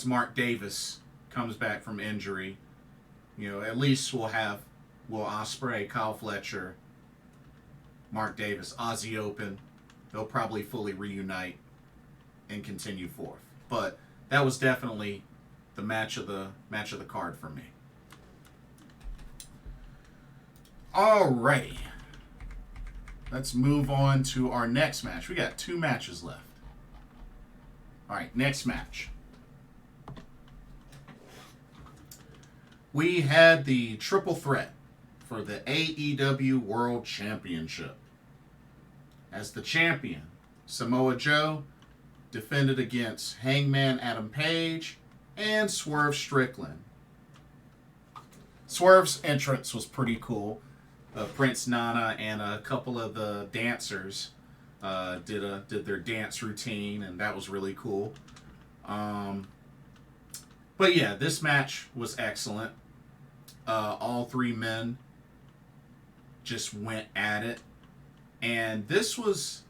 Mark Davis comes back from injury, you know, at least we'll have Will Ospreay, Kyle Fletcher, Mark Davis, Aussie Open. They'll probably fully reunite and continue forth. But that was definitely the match of the card for me. Alrighty. Let's move on to our next match. We got 2 matches left. Alright, next match. We had the triple threat for the AEW World Championship. As the champion, Samoa Joe defended against Hangman Adam Page and Swerve Strickland. Swerve's entrance was pretty cool. Prince Nana and a couple of the dancers did their dance routine, and that was really cool. But yeah, this match was excellent. All 3 men just went at it. And this was,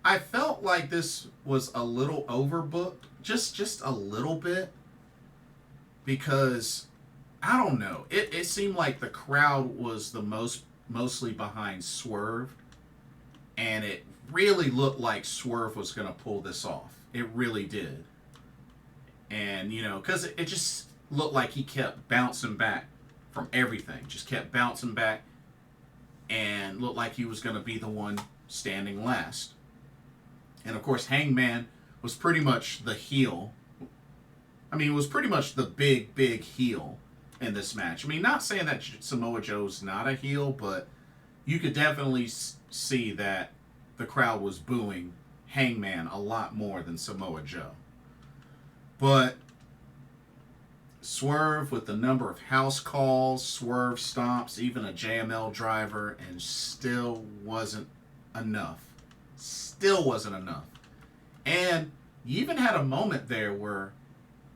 I felt like this was a little overbooked. Just a little bit. Because, I don't know. It seemed like the crowd was the mostly behind Swerve. And it really looked like Swerve was going to pull this off. It really did. And, you know, because it just looked like he kept bouncing back from everything. Just kept bouncing back. And looked like he was going to be the one standing last. And, of course, Hangman was pretty much the heel. I mean, it was pretty much the big heel in this match. I mean, not saying that Samoa Joe's not a heel, but you could definitely see that the crowd was booing Hangman a lot more than Samoa Joe. But Swerve with the number of house calls, Swerve stomps, even a JML driver, and still wasn't enough. Still wasn't enough. And you even had a moment there where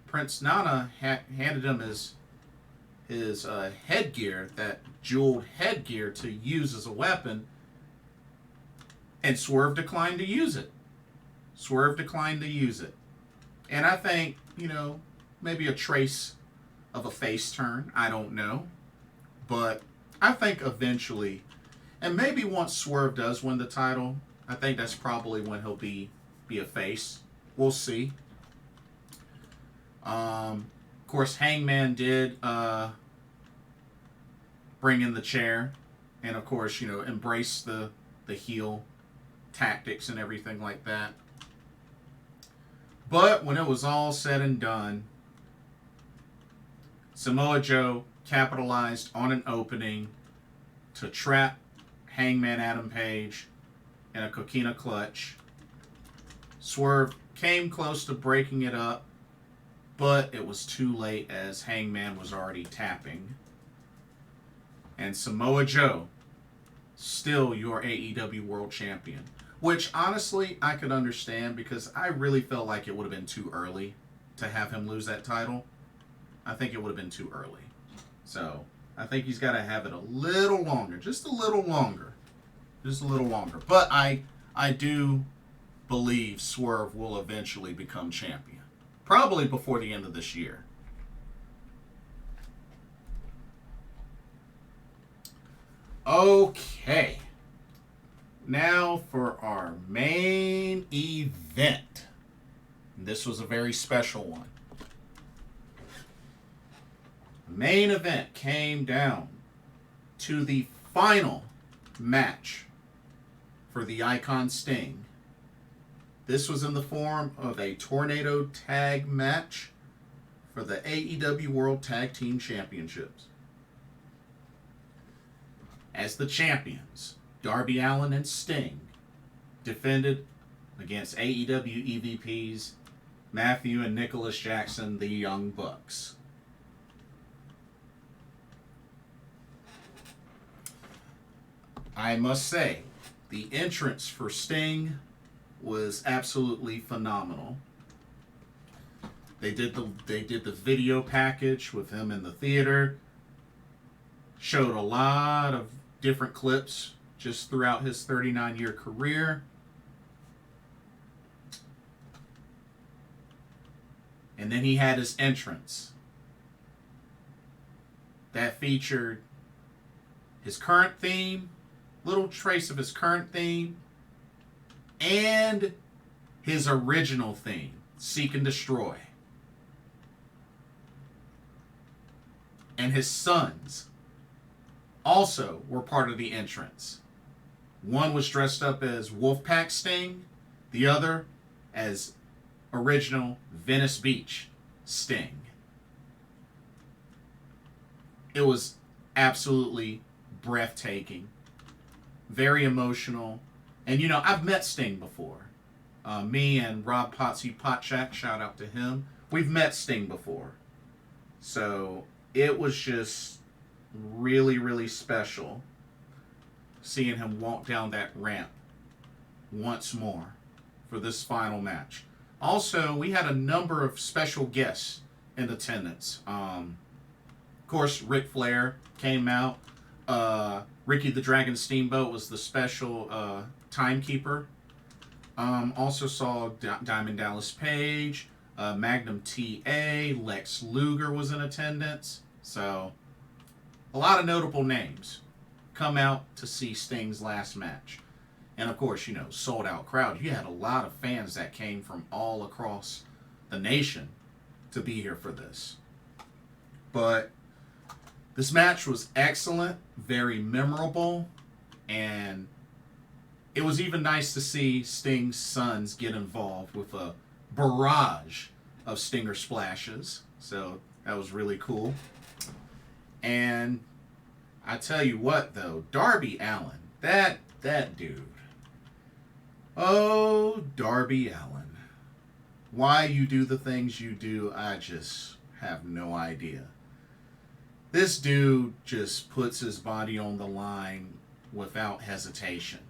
Prince Nana handed him his headgear, that jeweled headgear, to use as a weapon, and Swerve declined to use it. And I think, maybe a trace of a face turn. I don't know. But I think eventually, and maybe once Swerve does win the title, I think that's probably when he'll be a face. We'll see. Of course, Hangman did bring in the chair. And, of course, embrace the heel tactics and everything like that. But when it was all said and done, Samoa Joe capitalized on an opening to trap Hangman Adam Page in a coquina clutch. Swerve came close to breaking it up, but it was too late as Hangman was already tapping. And Samoa Joe, still your AEW World Champion. Which, honestly, I could understand because I really felt like it would have been too early to have him lose that title. I think it would have been too early. So, I think he's got to have it a little longer. Just a little longer. But I do believe Swerve will eventually become champion. Probably before the end of this year. Okay. Now for our main event. This was a very special one. The main event came down to the final match for the Icon Sting. This was in the form of a tornado tag match for the AEW World Tag Team Championships. As the champions, Darby Allin and Sting defended against AEW EVPs Matthew and Nicholas Jackson, the Young Bucks. I must say, the entrance for Sting was absolutely phenomenal. They did the video package with him in the theater. Showed a lot of different clips just throughout his 39-year career. And then he had his entrance that featured his current theme, little trace of his current theme, and his original theme, Seek and Destroy. And his sons also were part of the entrance. One was dressed up as Wolfpack Sting, the other as original Venice Beach Sting. It was absolutely breathtaking, very emotional. And I've met Sting before. Me and Rob Potsy Potchak, shout out to him. We've met Sting before. So it was just really, really special seeing him walk down that ramp once more for this final match. Also, we had a number of special guests in attendance. Of course, Ric Flair came out. Ricky the Dragon Steamboat was the special timekeeper. Also saw Diamond Dallas Page, Magnum TA, Lex Luger was in attendance. So, a lot of notable names come out to see Sting's last match. And of course, sold out crowd. You had a lot of fans that came from all across the nation to be here for this. But this match was excellent, very memorable, and it was even nice to see Sting's sons get involved with a barrage of Stinger splashes. So that was really cool. And I tell you what, though, Darby Allin, that dude. Oh, Darby Allin. Why you do the things you do, I just have no idea. This dude just puts his body on the line without hesitation.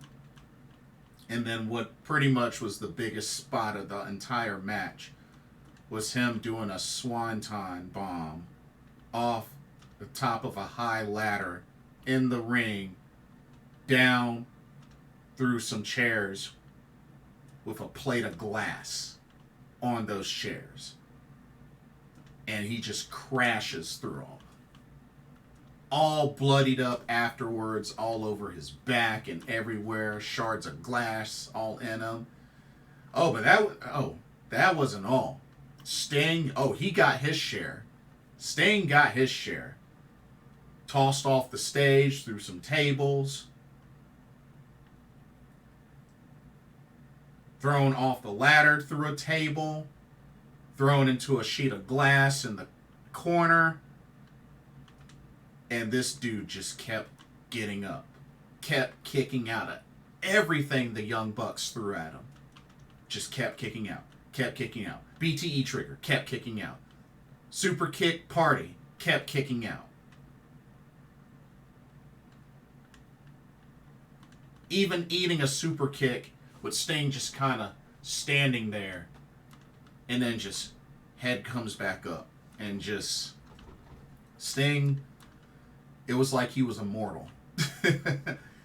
And then what pretty much was the biggest spot of the entire match was him doing a swanton bomb off the top of a high ladder in the ring, down through some chairs with a plate of glass on those chairs. And he just crashes through them. All bloodied up afterwards, all over his back and everywhere, shards of glass all in him. Oh, but that wasn't all. Sting, he got his share. Sting got his share. Tossed off the stage through some tables. Thrown off the ladder through a table. Thrown into a sheet of glass in the corner. And this dude just kept getting up. Kept kicking out of everything the Young Bucks threw at him. Just kept kicking out. Kept kicking out. BTE trigger. Kept kicking out. Super kick party. Kept kicking out. Even eating a super kick with Sting just kind of standing there. And then just head comes back up. And just Sting, it was like he was immortal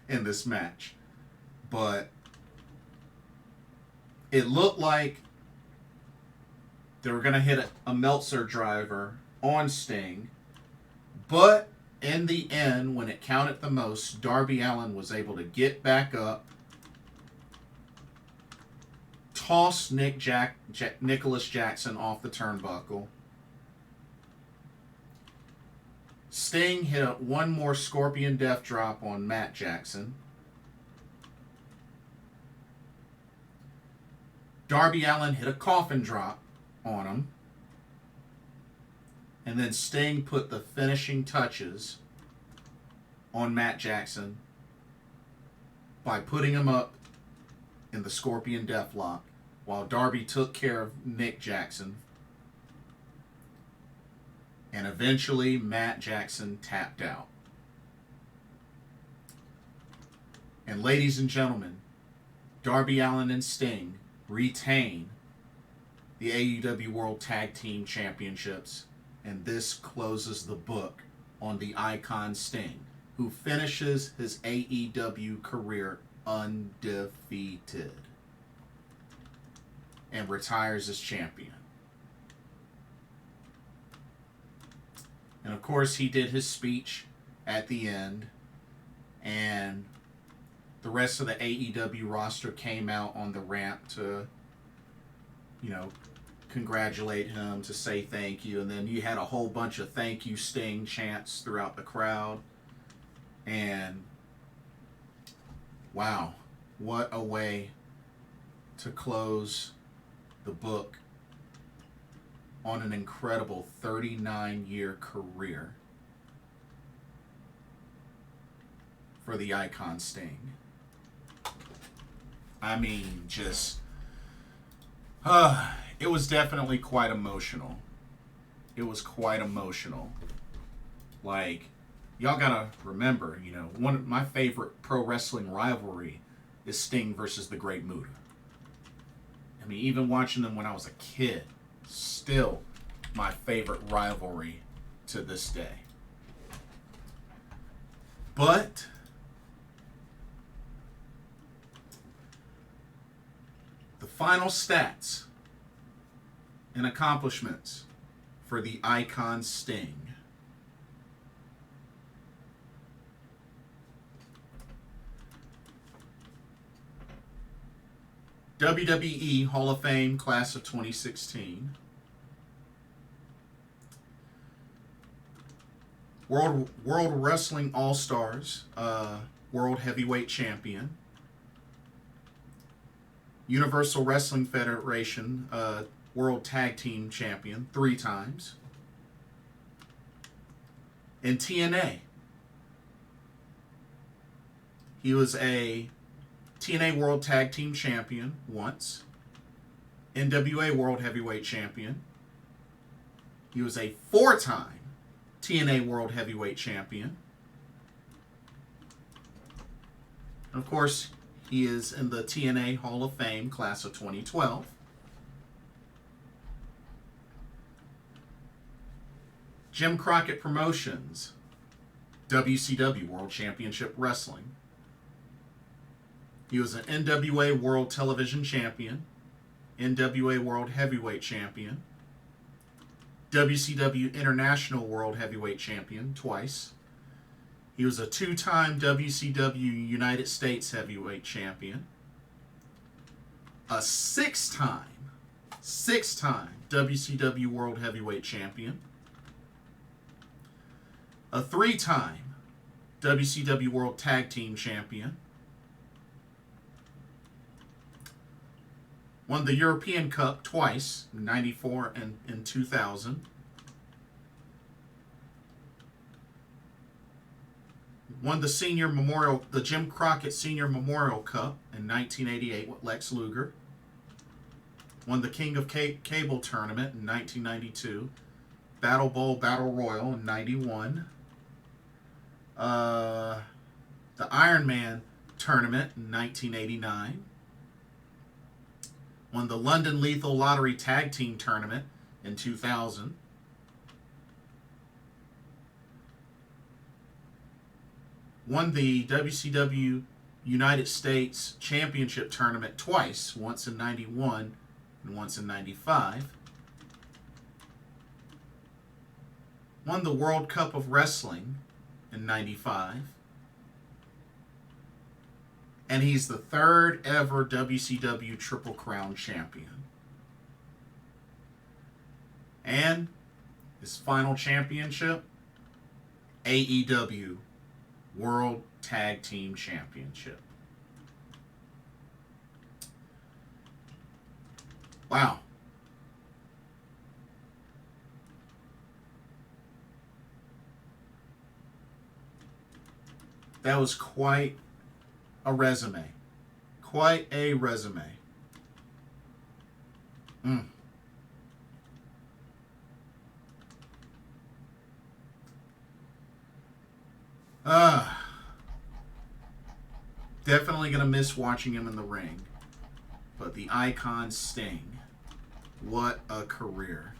in this match. But it looked like they were going to hit a Meltzer driver on Sting. But in the end, when it counted the most, Darby Allin was able to get back up, toss Nicholas Jackson off the turnbuckle. Sting hit one more Scorpion Death Drop on Matt Jackson. Darby Allin hit a coffin drop on him. And then Sting put the finishing touches on Matt Jackson by putting him up in the Scorpion Deathlock while Darby took care of Nick Jackson. And eventually Matt Jackson tapped out. And ladies and gentlemen, Darby Allin and Sting retain the AEW World Tag Team Championships. And this closes the book on the Icon Sting, who finishes his AEW career undefeated and retires as champion. And of course, he did his speech at the end, and the rest of the AEW roster came out on the ramp to, congratulate him, to say thank you. And then you had a whole bunch of thank you Sting chants throughout the crowd. And wow, what a way to close the book on an incredible 39-year career for the Icon Sting. I mean, it was definitely quite emotional. It was quite emotional. Like, y'all gotta remember, one of my favorite pro wrestling rivalry is Sting versus the Great Muta. I mean, even watching them when I was a kid, still my favorite rivalry to this day. But the final stats and accomplishments for the Icon Sting. WWE Hall of Fame Class of 2016. World Wrestling All-Stars World Heavyweight Champion. Universal Wrestling Federation World Tag Team Champion 3 times. In TNA, he was a TNA World Tag Team Champion once. NWA World Heavyweight Champion. He was a 4-time TNA World Heavyweight Champion. And of course, he is in the TNA Hall of Fame Class of 2012. Jim Crockett Promotions, WCW World Championship Wrestling. He was an NWA World Television Champion, NWA World Heavyweight Champion, WCW International World Heavyweight Champion twice. He was a 2-time WCW United States Heavyweight Champion, a 6-time WCW World Heavyweight Champion, a 3-time WCW World Tag Team Champion, won the European Cup twice, in 94 and in 2000. Won the Jim Crockett Senior Memorial Cup in 1988 with Lex Luger. Won the King of Cable Tournament in 1992. Battle Bowl Battle Royal in 91. The Iron Man Tournament in 1989. Won the London Lethal Lottery Tag Team Tournament in 2000. Won the WCW United States Championship Tournament twice, once in 91 and once in 95. Won the World Cup of Wrestling in 95. And he's the 3rd ever WCW Triple Crown champion. And his final championship, AEW World Tag Team Championship. Wow. That was quite a resume. Quite a resume. Definitely going to miss watching him in the ring. But the icon Sting. What a career.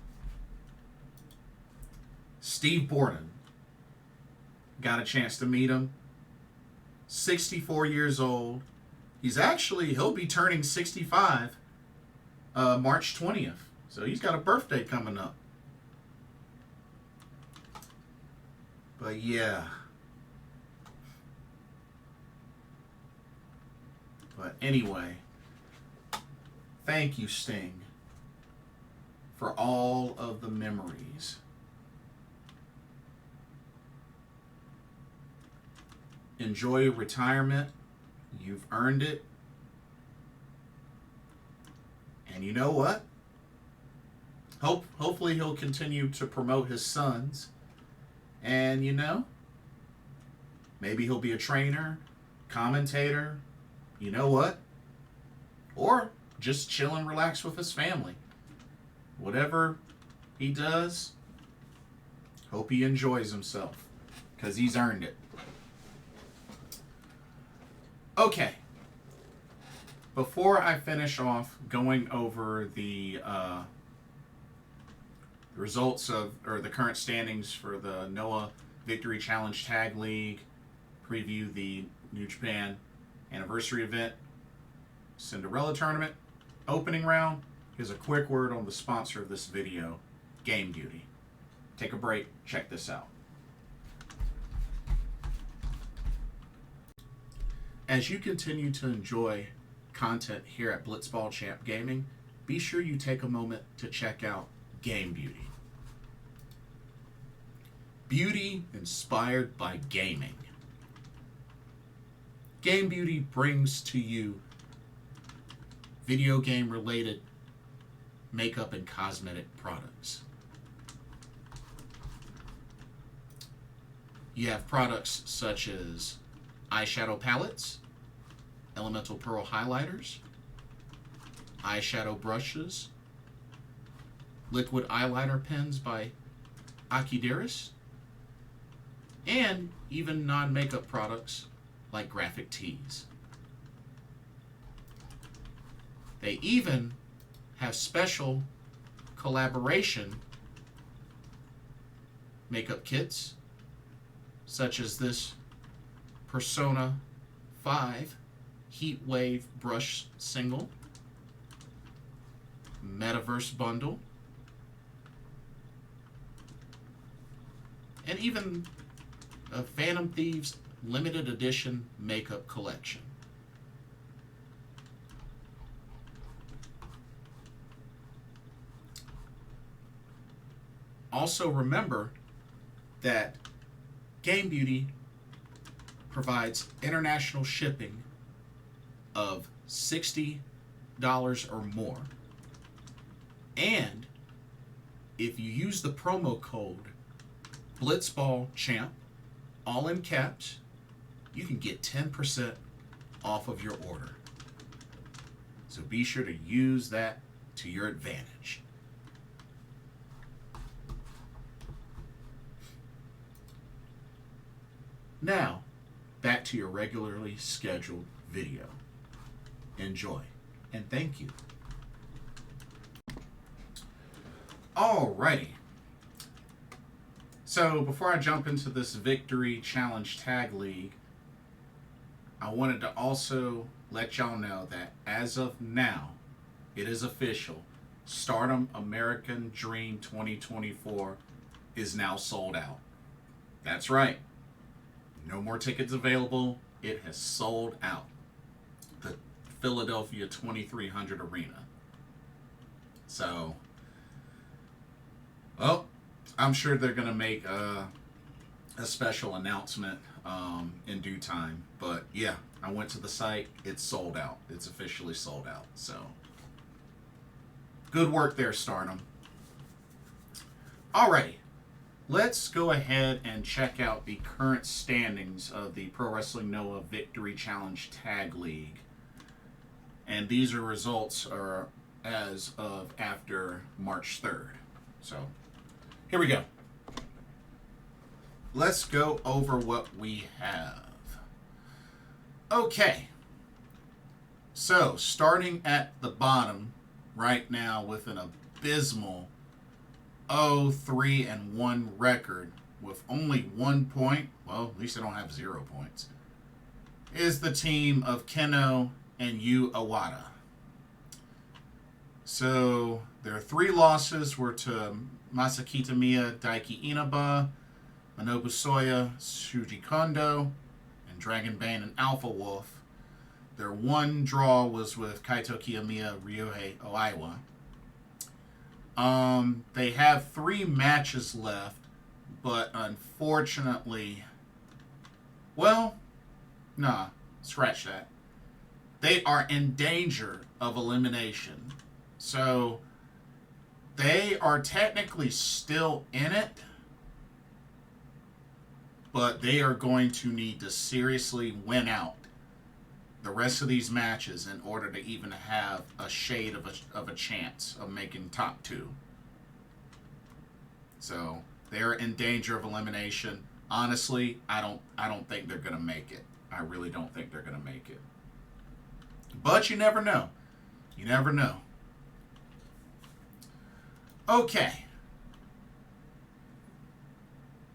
Steve Borden. Got a chance to meet him. 64 years old. He'll be turning 65 March 20th. So he's got a birthday coming up. But yeah. But anyway, thank you, Sting, for all of the memories. Enjoy your retirement. You've earned it. And you know what? Hopefully he'll continue to promote his sons. And maybe he'll be a trainer, commentator, you know what? Or just chill and relax with his family. Whatever he does, hope he enjoys himself, because he's earned it. Okay. Before I finish off going over the results or the current standings for the Noah Victory Challenge Tag League, preview the New Japan Anniversary Event Cinderella Tournament opening round, here's a quick word on the sponsor of this video, Game Beauty. Take a break, check this out. As you continue to enjoy content here at Blitzball Champ Gaming, be sure you take a moment to check out Game Beauty. Beauty inspired by gaming. Game Beauty brings to you video game related makeup and cosmetic products. You have products such as eyeshadow palettes, elemental pearl highlighters, eyeshadow brushes, liquid eyeliner pens by Akideris, and even non-makeup products like graphic tees. They even have special collaboration makeup kits, such as this Persona 5 Heat Wave Brush Single, Metaverse Bundle, and even a Phantom Thieves Limited Edition Makeup Collection. Also remember that Game Beauty provides international shipping of $60 or more. And if you use the promo code BlitzballChamp, all in caps, you can get 10% off of your order. So be sure to use that to your advantage. Now, back to your regularly scheduled video. Enjoy, and thank you. Alrighty. So, before I jump into this Victory Challenge Tag League, I wanted to also let y'all know that as of now, it is official. Stardom American Dream 2024 is now sold out. That's right. No more tickets available. It has sold out. The Philadelphia 2300 Arena. So, well, I'm sure they're going to make a special announcement in due time. But yeah, I went to the site. It's sold out. It's officially sold out. So, good work there, Stardom. Alrighty. Let's go ahead and check out the current standings of the Pro Wrestling Noah Victory Challenge Tag League. And these are results are as of after March 3rd. So, here we go. Let's go over what we have. Okay. So, starting at the bottom right now with an abysmal 0-3-1 record with only 1 point, well, at least they don't have 0 points, is the team of Keno and Yu Awada. So their 3 losses were to Masakitamiya Daiki Inaba, Manobu Soya, Shuji Kondo, and Dragon Bane and Alpha Wolf. Their 1 draw was with Kaito Kiyomiya, Ryohei Oiwa. They have 3 matches left, but unfortunately, well, nah, scratch that. They are in danger of elimination. So, they are technically still in it, but they are going to need to seriously win out the rest of these matches in order to even have a shade of a chance of making top 2. So they're in danger of elimination. Honestly, I don't think they're gonna make it. I really don't think they're gonna make it. But you never know. You never know. Okay.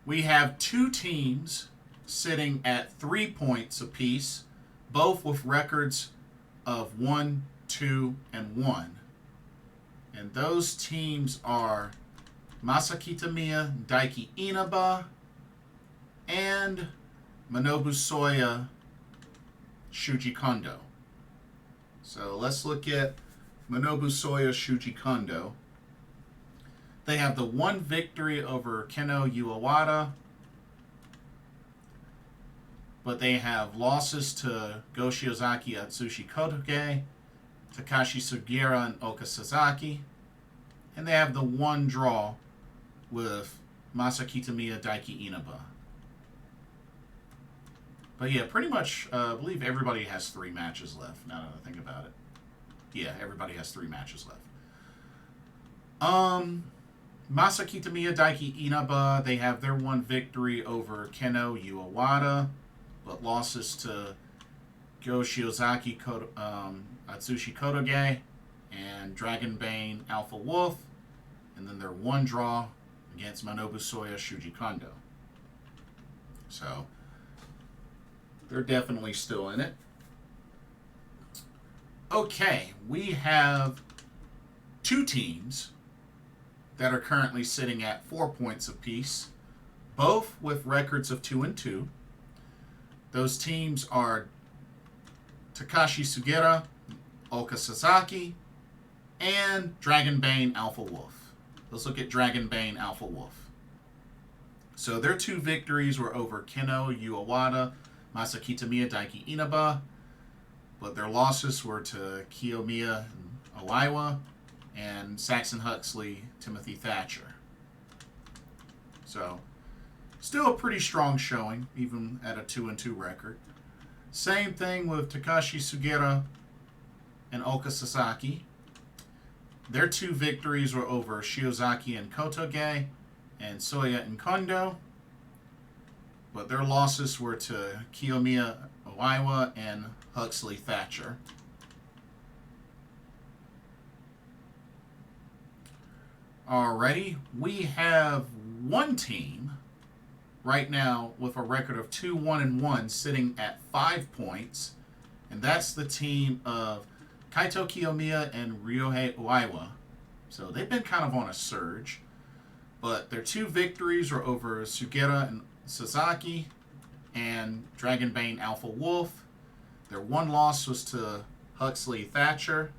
We have 2 teams sitting at 3 points apiece, both with records of 1, 2, and 1. And those teams are Masakitamiya Daiki Inaba and Manobu Soya Shuji Kondo. So let's look at Manobu Soya Shuji Kondo. They have the 1 victory over Keno Uewada, but they have losses to Go Shiozaki Atsushi Kotoge, Takashi Sugiura, and Oka Sasaki. And they have the 1 draw with Masakitamiya Daiki Inaba. But yeah, pretty much, I believe everybody has 3 matches left, now that I think about it. Yeah, everybody has 3 matches left. Masakitamiya Daiki Inaba, they have their 1 victory over Keno Uewada, but losses to Go Shiozaki, Atsushi Kotoge, and Dragon Bane Alpha Wolf. And then their 1 draw against Manobu Soya, Shuji Kondo. So, they're definitely still in it. Okay, we have two teams that are currently sitting at 4 points apiece, both with records of 2-2. Those teams are Takashi Sugiura, Yuka Sakazaki, and Dragonbane Alpha Wolf. Let's look at Dragonbane Alpha Wolf. So their two victories were over Keno Uewada, Masakitamiya Daiki Inaba, but their losses were to Kiyomiya Iwaiwa and Saxon Huxley Timothy Thatcher. So, still a pretty strong showing, even at a 2-2 record. Same thing with Takashi Sugiura and Yuka Sakazaki. Their two victories were over Shiozaki and Kotoge and Soya and Kondo, but their losses were to Kiyomiya Iwaiwa and Huxley Thatcher. Alrighty, we have one team right now with a record of 2-1-1 sitting at 5 points, and that's the team of Kaito Kiyomiya and Ryohei Iwaiwa. So they've been kind of on a surge, but their two victories were over Sugiura and Sasaki and Dragonbane Alpha Wolf. Their one loss was to Huxley Thatcher,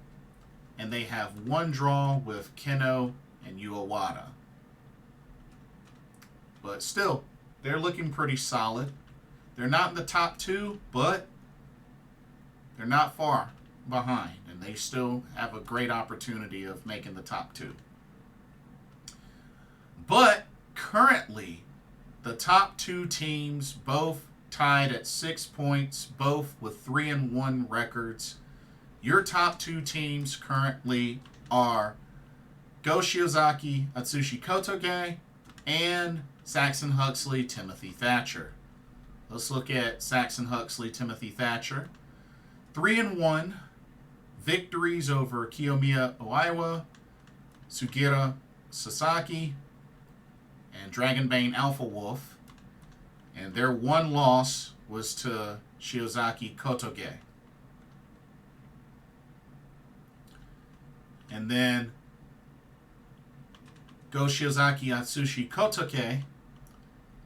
and they have one draw with Keno and Uewada. But still, they're looking pretty solid. They're not in the top two, but they're not far behind, and they still have a great opportunity of making the top two. But currently, the top two teams both tied at 6 points, both with 3-1 records. Your top two teams currently are Go Shiozaki Atsushi Kotoge and Saxon Huxley Timothy Thatcher. Let's look at Saxon Huxley Timothy Thatcher. 3-1 victories over Kiyomiya Iwaiwa, Sugiura Sasaki, and Dragonbane Alpha Wolf. And their one loss was to Shiozaki Kotoge. And then Go Shiozaki Atsushi Kotoge,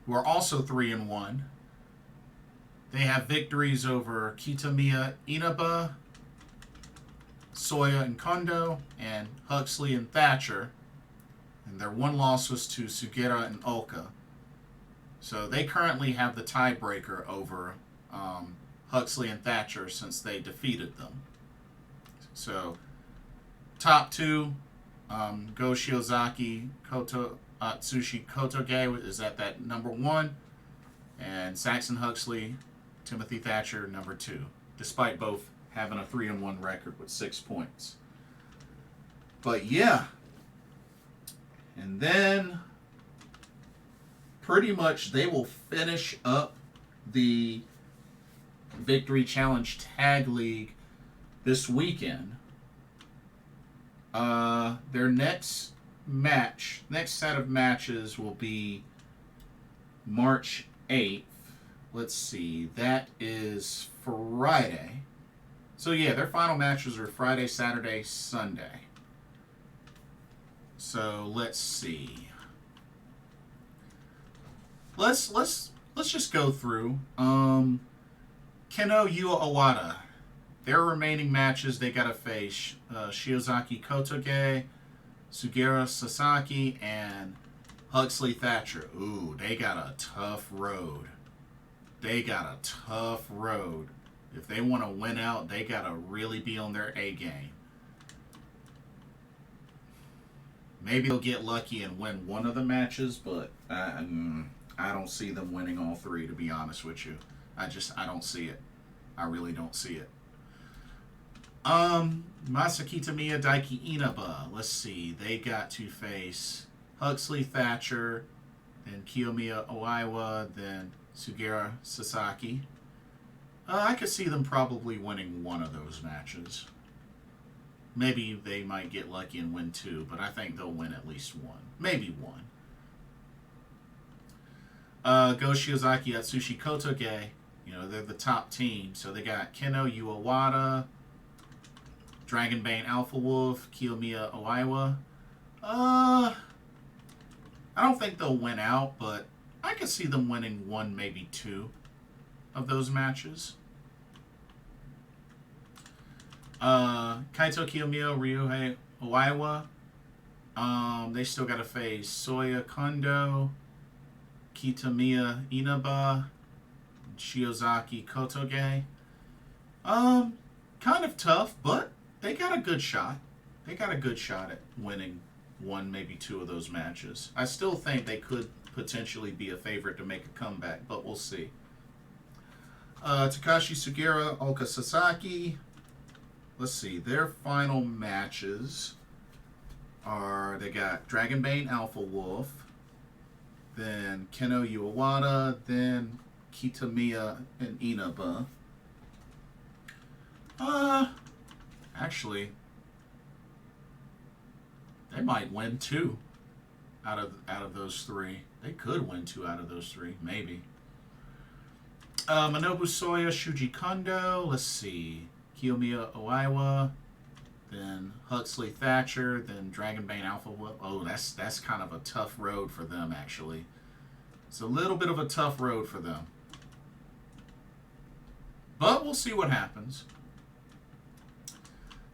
who are also 3-1. They have victories over Kitamiya Inaba, Soya and Kondo, and Huxley and Thatcher. And their one loss was to Sugiura and Yuka. So they currently have the tiebreaker over Huxley and Thatcher since they defeated them. So top two, Go Shiozaki Atsushi Kotoge is at that number 1, and Saxon Huxley Timothy Thatcher number 2, despite both having a 3-1 record with 6 points. But yeah, and then pretty much they will finish up the Victory Challenge Tag League this weekend. Their next set of matches will be March 8th. Let's see, that is Friday. So yeah, their final matches are Friday, Saturday, Sunday. So let's see. Let's just go through. Keno Uewada. Their remaining matches, they gotta face Shiozaki Kotoge, Sugiura Sasaki, and Huxley Thatcher. Ooh, they got a tough road. If they want to win out, they gotta really be on their A game. Maybe they'll get lucky and win one of the matches, but I don't see them winning all three, to be honest with you. I don't see it. I really don't see it. Masakitamiya Daiki Inaba. Let's see. They got to face Huxley Thatcher, then Kiyomiya Iwaiwa, then Sugiura Sasaki. I could see them probably winning one of those matches. Maybe they might get lucky and win two, but I think they'll win at least one. Maybe one. Go Shiozaki, Atsushi Kotoge. You know, they're the top team. So they got Keno Uewata, Dragonbane Alpha Wolf, Kiyomiya Oiwa. I don't think they'll win out, but I could see them winning one, maybe two of those matches. Kaito Kiyomiya, Ryuhei Oiwa. They still got to face Soya Kondo, Kitamiya Inaba, Shiozaki Kotoge. Kind of tough, but they got a good shot. They got a good shot at winning one, maybe two of those matches. I still think they could potentially be a favorite to make a comeback, but we'll see. Takashi Sugiura, Yuka Sakazaki. Let's see. Their final matches are, they got Dragonbane Alpha Wolf, then Keno Uewata, then Kitamiya and Inaba. Actually, they might win two out of those three. They could win two out of those three, maybe. Manobu Soya, Shuji Kondo. Let's see. Kiyomiya Oiwa, then Huxley Thatcher, then Dragonbane Alpha Wolf. Oh, that's kind of a tough road for them, actually. It's a little bit of a tough road for them. But we'll see what happens.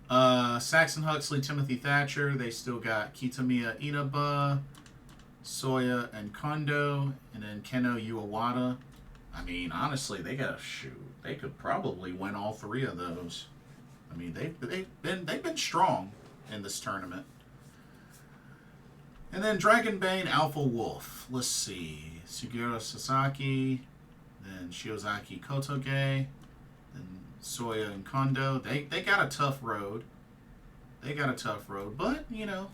Saxon Huxley, Timothy Thatcher. They still got Kitamiya Inaba, Soya and Kondo, and then Keno Uewata. I mean, honestly, they got to shoot. They could probably win all three of those. I mean, they've been strong in this tournament. And then Dragonbane Alpha Wolf. Let's see. Sugiura Sasaki, then Shiozaki Kotoge, then Soya and Kondo. They got a tough road. They got a tough road, but you know,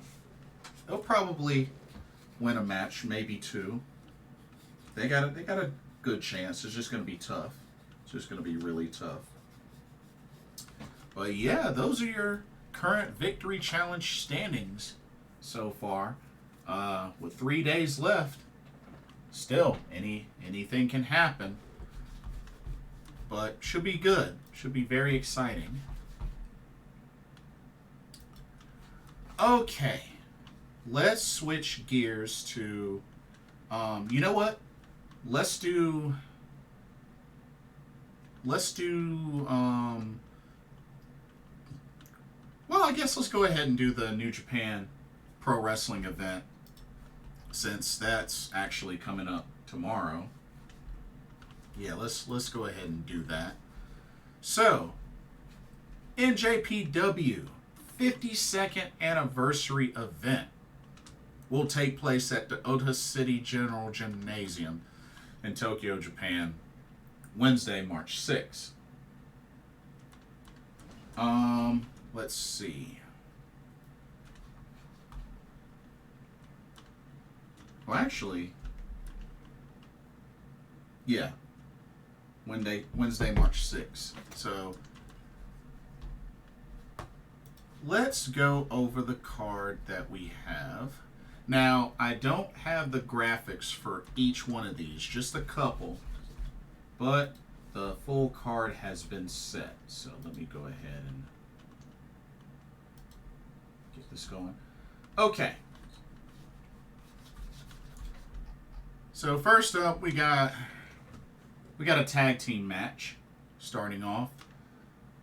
they'll probably win a match, maybe two. They got a good chance. It's just going to be tough. It's just going to be really tough. But yeah, those are your current Victory Challenge standings so far. With 3 days left, still anything can happen. But should be good. Should be very exciting. Okay, let's switch gears to, you know what? Let's do, well, I guess let's go ahead and do the New Japan Pro Wrestling event, since that's actually coming up tomorrow. Yeah, let's go ahead and do that. So, NJPW 52nd anniversary event will take place at the Ota City General Gymnasium in Tokyo, Japan, Wednesday, March 6th. Let's see. Well, actually, yeah, Wednesday, March 6th. So, let's go over the card that we have. Now, I don't have the graphics for each one of these, just a couple, but the full card has been set. So let me go ahead and get this going. Okay. So first up, we got a tag team match starting off.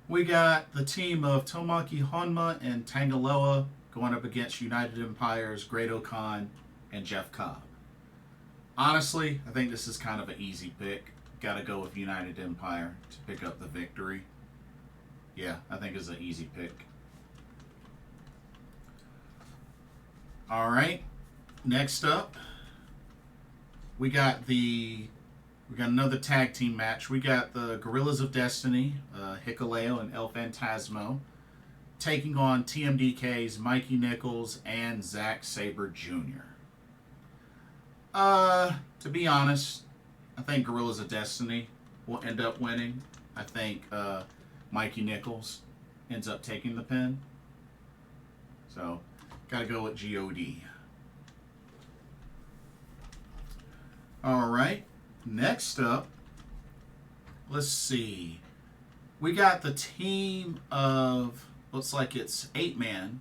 We got the team of Tomoaki Honma and Tangaloa going up against United Empire's Great-O-Khan and Jeff Cobb. Honestly, I think this is kind of an easy pick. Got to go with United Empire to pick up the victory. Yeah, I think it's an easy pick. All right, next up, we got another tag team match. We got the Gorillas of Destiny, Hikuleo and El Phantasmo, taking on TMDK's Mikey Nichols and Zack Sabre Jr. To be honest, I think Gorillas of Destiny will end up winning. I think Mikey Nichols ends up taking the pin. So, gotta go with GOD. All right. Next up, let's see. We got the team of, looks like it's 8-man.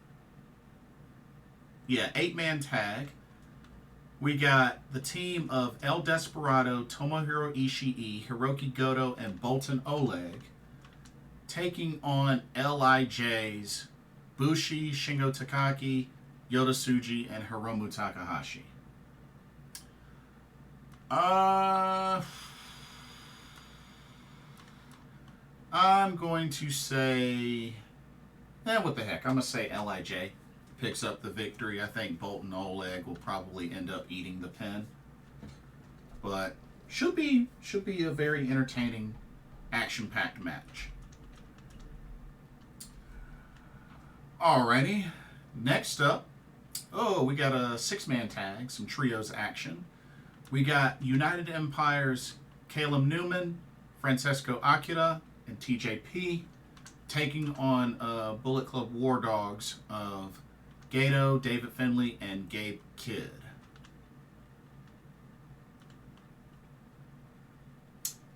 Yeah, 8-man tag. We got the team of El Desperado, Tomohiro Ishii, Hiroki Goto, and Boltin Oleg taking on LIJ's Bushi, Shingo Takagi, Yota Tsuji, and Hiromu Takahashi. I'm going to say, what the heck? I'm going to say LIJ picks up the victory. I think Boltin Oleg will probably end up eating the pin. But should be a very entertaining, action-packed match. Alrighty. Next up, we got a 6-man tag, some trios action. We got United Empire's Caleb Newman, Francesco Akira, and TJP taking on Bullet Club War Dogs of Gato, David Finlay, and Gabe Kidd.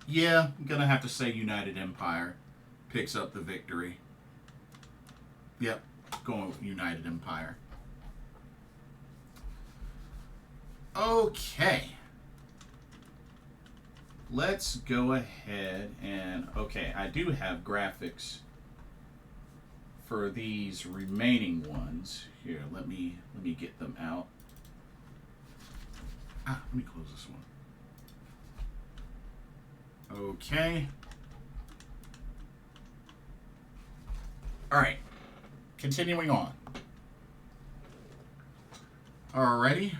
Yeah, I'm going to have to say United Empire picks up the victory. Yep, going with United Empire. Okay. Let's go ahead and, I do have graphics for these remaining ones. Here, let me get them out. Let me close this one. Okay. All right. Continuing on. Alrighty.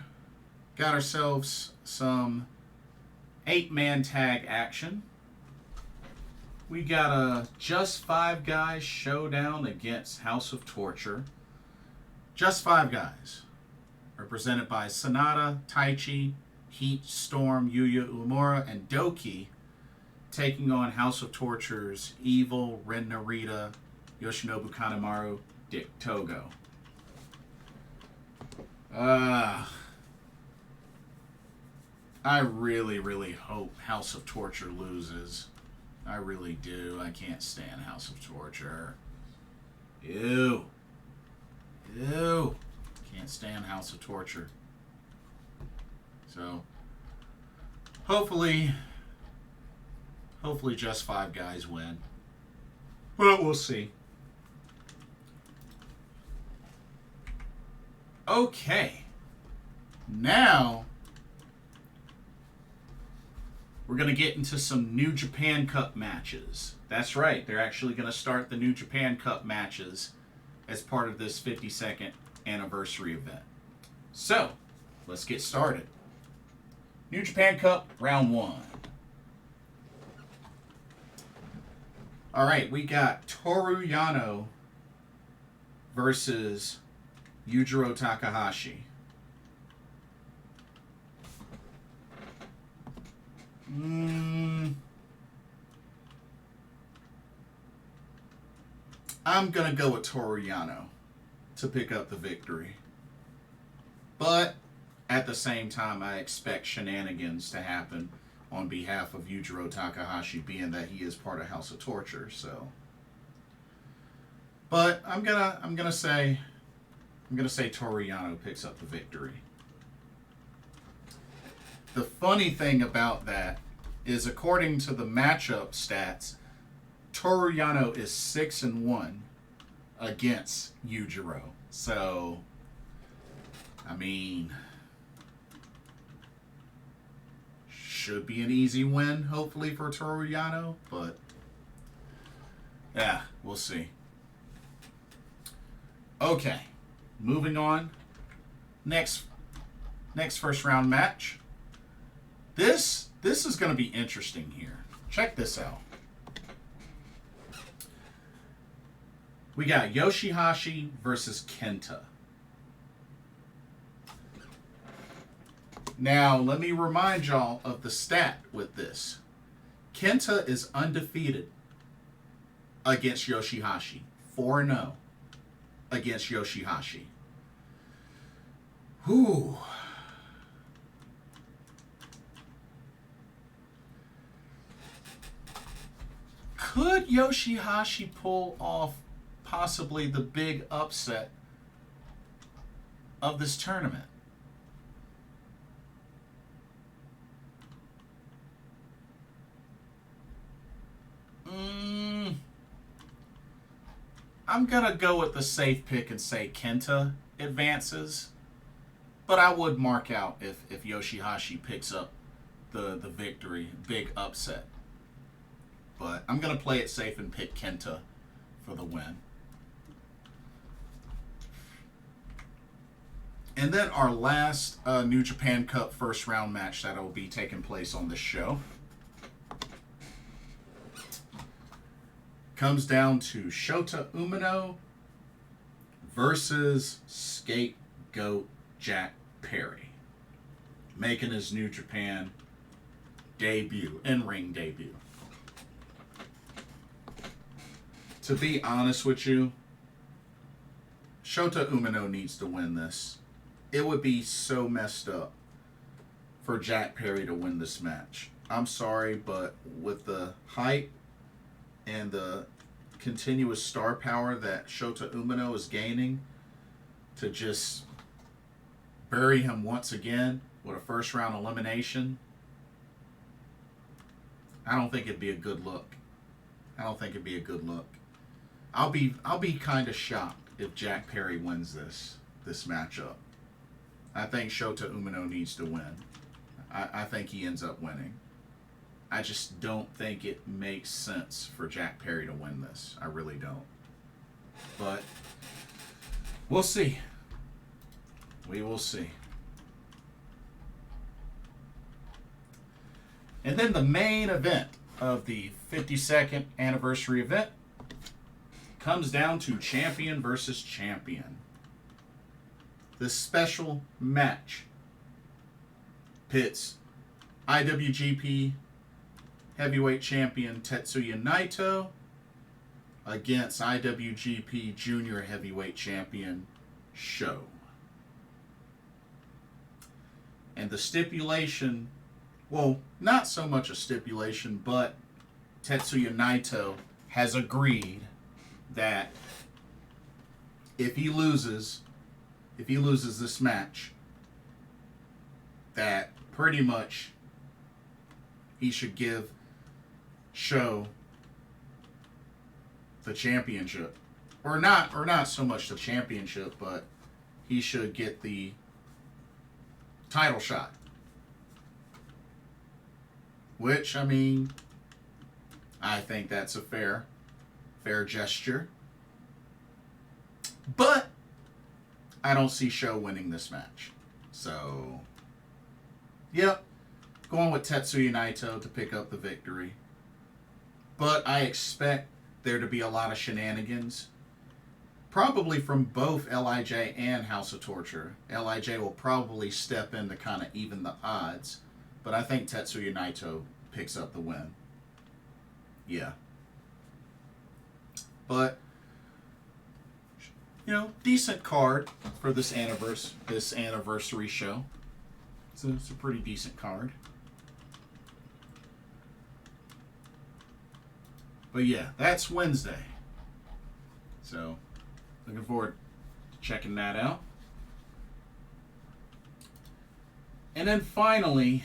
Got ourselves some 8-man tag action. We got a Just 5 Guys showdown against House of Torture. Just 5 Guys. Represented by Sanada, Taichi, Heat, Storm, Yuya Uemura, and Doki. Taking on House of Torture's Evil, Ren Narita, Yoshinobu Kanemaru, Dick Togo. I really, really hope House of Torture loses. I really do. I can't stand House of Torture. Ew. Can't stand House of Torture. So, hopefully Just 5 Guys win. But we'll see. Okay. Now, we're going to get into some New Japan Cup matches. That's right. They're actually going to start the New Japan Cup matches as part of this 52nd anniversary event. So, let's get started. New Japan Cup, round 1. All right, we got Toru Yano versus Yujiro Takahashi. I'm going to go with Toru Yano to pick up the victory. But at the same time, I expect shenanigans to happen on behalf of Yujiro Takahashi, being that he is part of House of Torture. So, but I'm gonna say Toru Yano picks up the victory. The funny thing about that is, according to the matchup stats, Toru Yano is 6-1 against Yujiro. So, I mean, should be an easy win, hopefully, for Toru Yano, but yeah, we'll see. Okay, moving on. Next first round match. This is going to be interesting here. Check this out. We got Yoshihashi versus Kenta. Now, let me remind y'all of the stat with this. Kenta is undefeated against Yoshihashi. 4-0 against Yoshihashi. Whew. Could Yoshihashi pull off possibly the big upset of this tournament? I'm going to go with the safe pick and say Kenta advances. But I would mark out if Yoshihashi picks up the victory, big upset. But I'm going to play it safe and pick Kenta for the win. And then our last New Japan Cup first round match that will be taking place on this show comes down to Shota Umino versus Scapegoat Jack Perry, making his New Japan debut, in-ring debut. To be honest with you, Shota Umino needs to win this. It would be so messed up for Jack Perry to win this match. I'm sorry, but with the hype and the continuous star power that Shota Umino is gaining, to just bury him once again with a first round elimination, I don't think it'd be a good look. I'll be kind of shocked if Jack Perry wins this matchup. I think Shota Umino needs to win. I think he ends up winning. I just don't think it makes sense for Jack Perry to win this. I really don't. But we'll see. We will see. And then the main event of the 52nd anniversary event comes down to champion versus champion. This special match pits IWGP Heavyweight Champion Tetsuya Naito against IWGP Junior Heavyweight Champion Sho. And the stipulation, well, not so much a stipulation, but Tetsuya Naito has agreed that if he loses this match, that pretty much he should give Sho the championship. Or not so much the championship, but he should get the title shot. Which, I mean, I think that's a fair gesture. But I don't see Sho winning this match. So, yep, going with Tetsuya Naito to pick up the victory. But I expect there to be a lot of shenanigans. Probably from both LIJ and House of Torture. LIJ will probably step in to kind of even the odds. But I think Tetsuya Naito picks up the win. Yeah. But, you know, decent card for this anniversary show. It's a pretty decent card. But yeah, that's Wednesday. So, looking forward to checking that out. And then finally,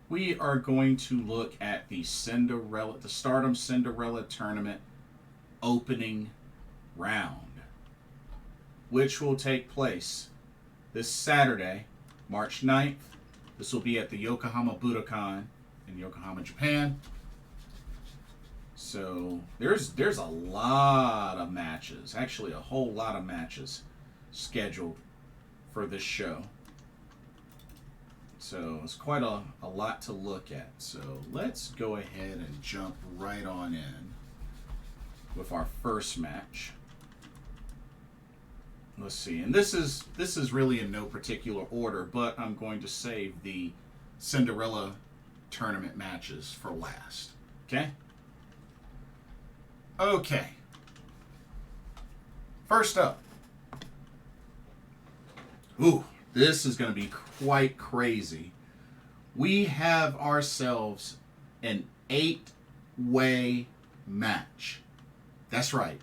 we are going to look at the Stardom Cinderella Tournament opening round, which will take place this Saturday, March 9th. This will be at the Yokohama Budokan in Yokohama, Japan. So there's a lot of matches, actually a whole lot of matches scheduled for this show. So it's quite a lot to look at. So let's go ahead and jump right on in with our first match. Let's see, and this is really in no particular order, but I'm going to save the Cinderella tournament matches for last. Okay? Okay. First up. Ooh, this is going to be quite crazy. We have ourselves an 8-way match. That's right.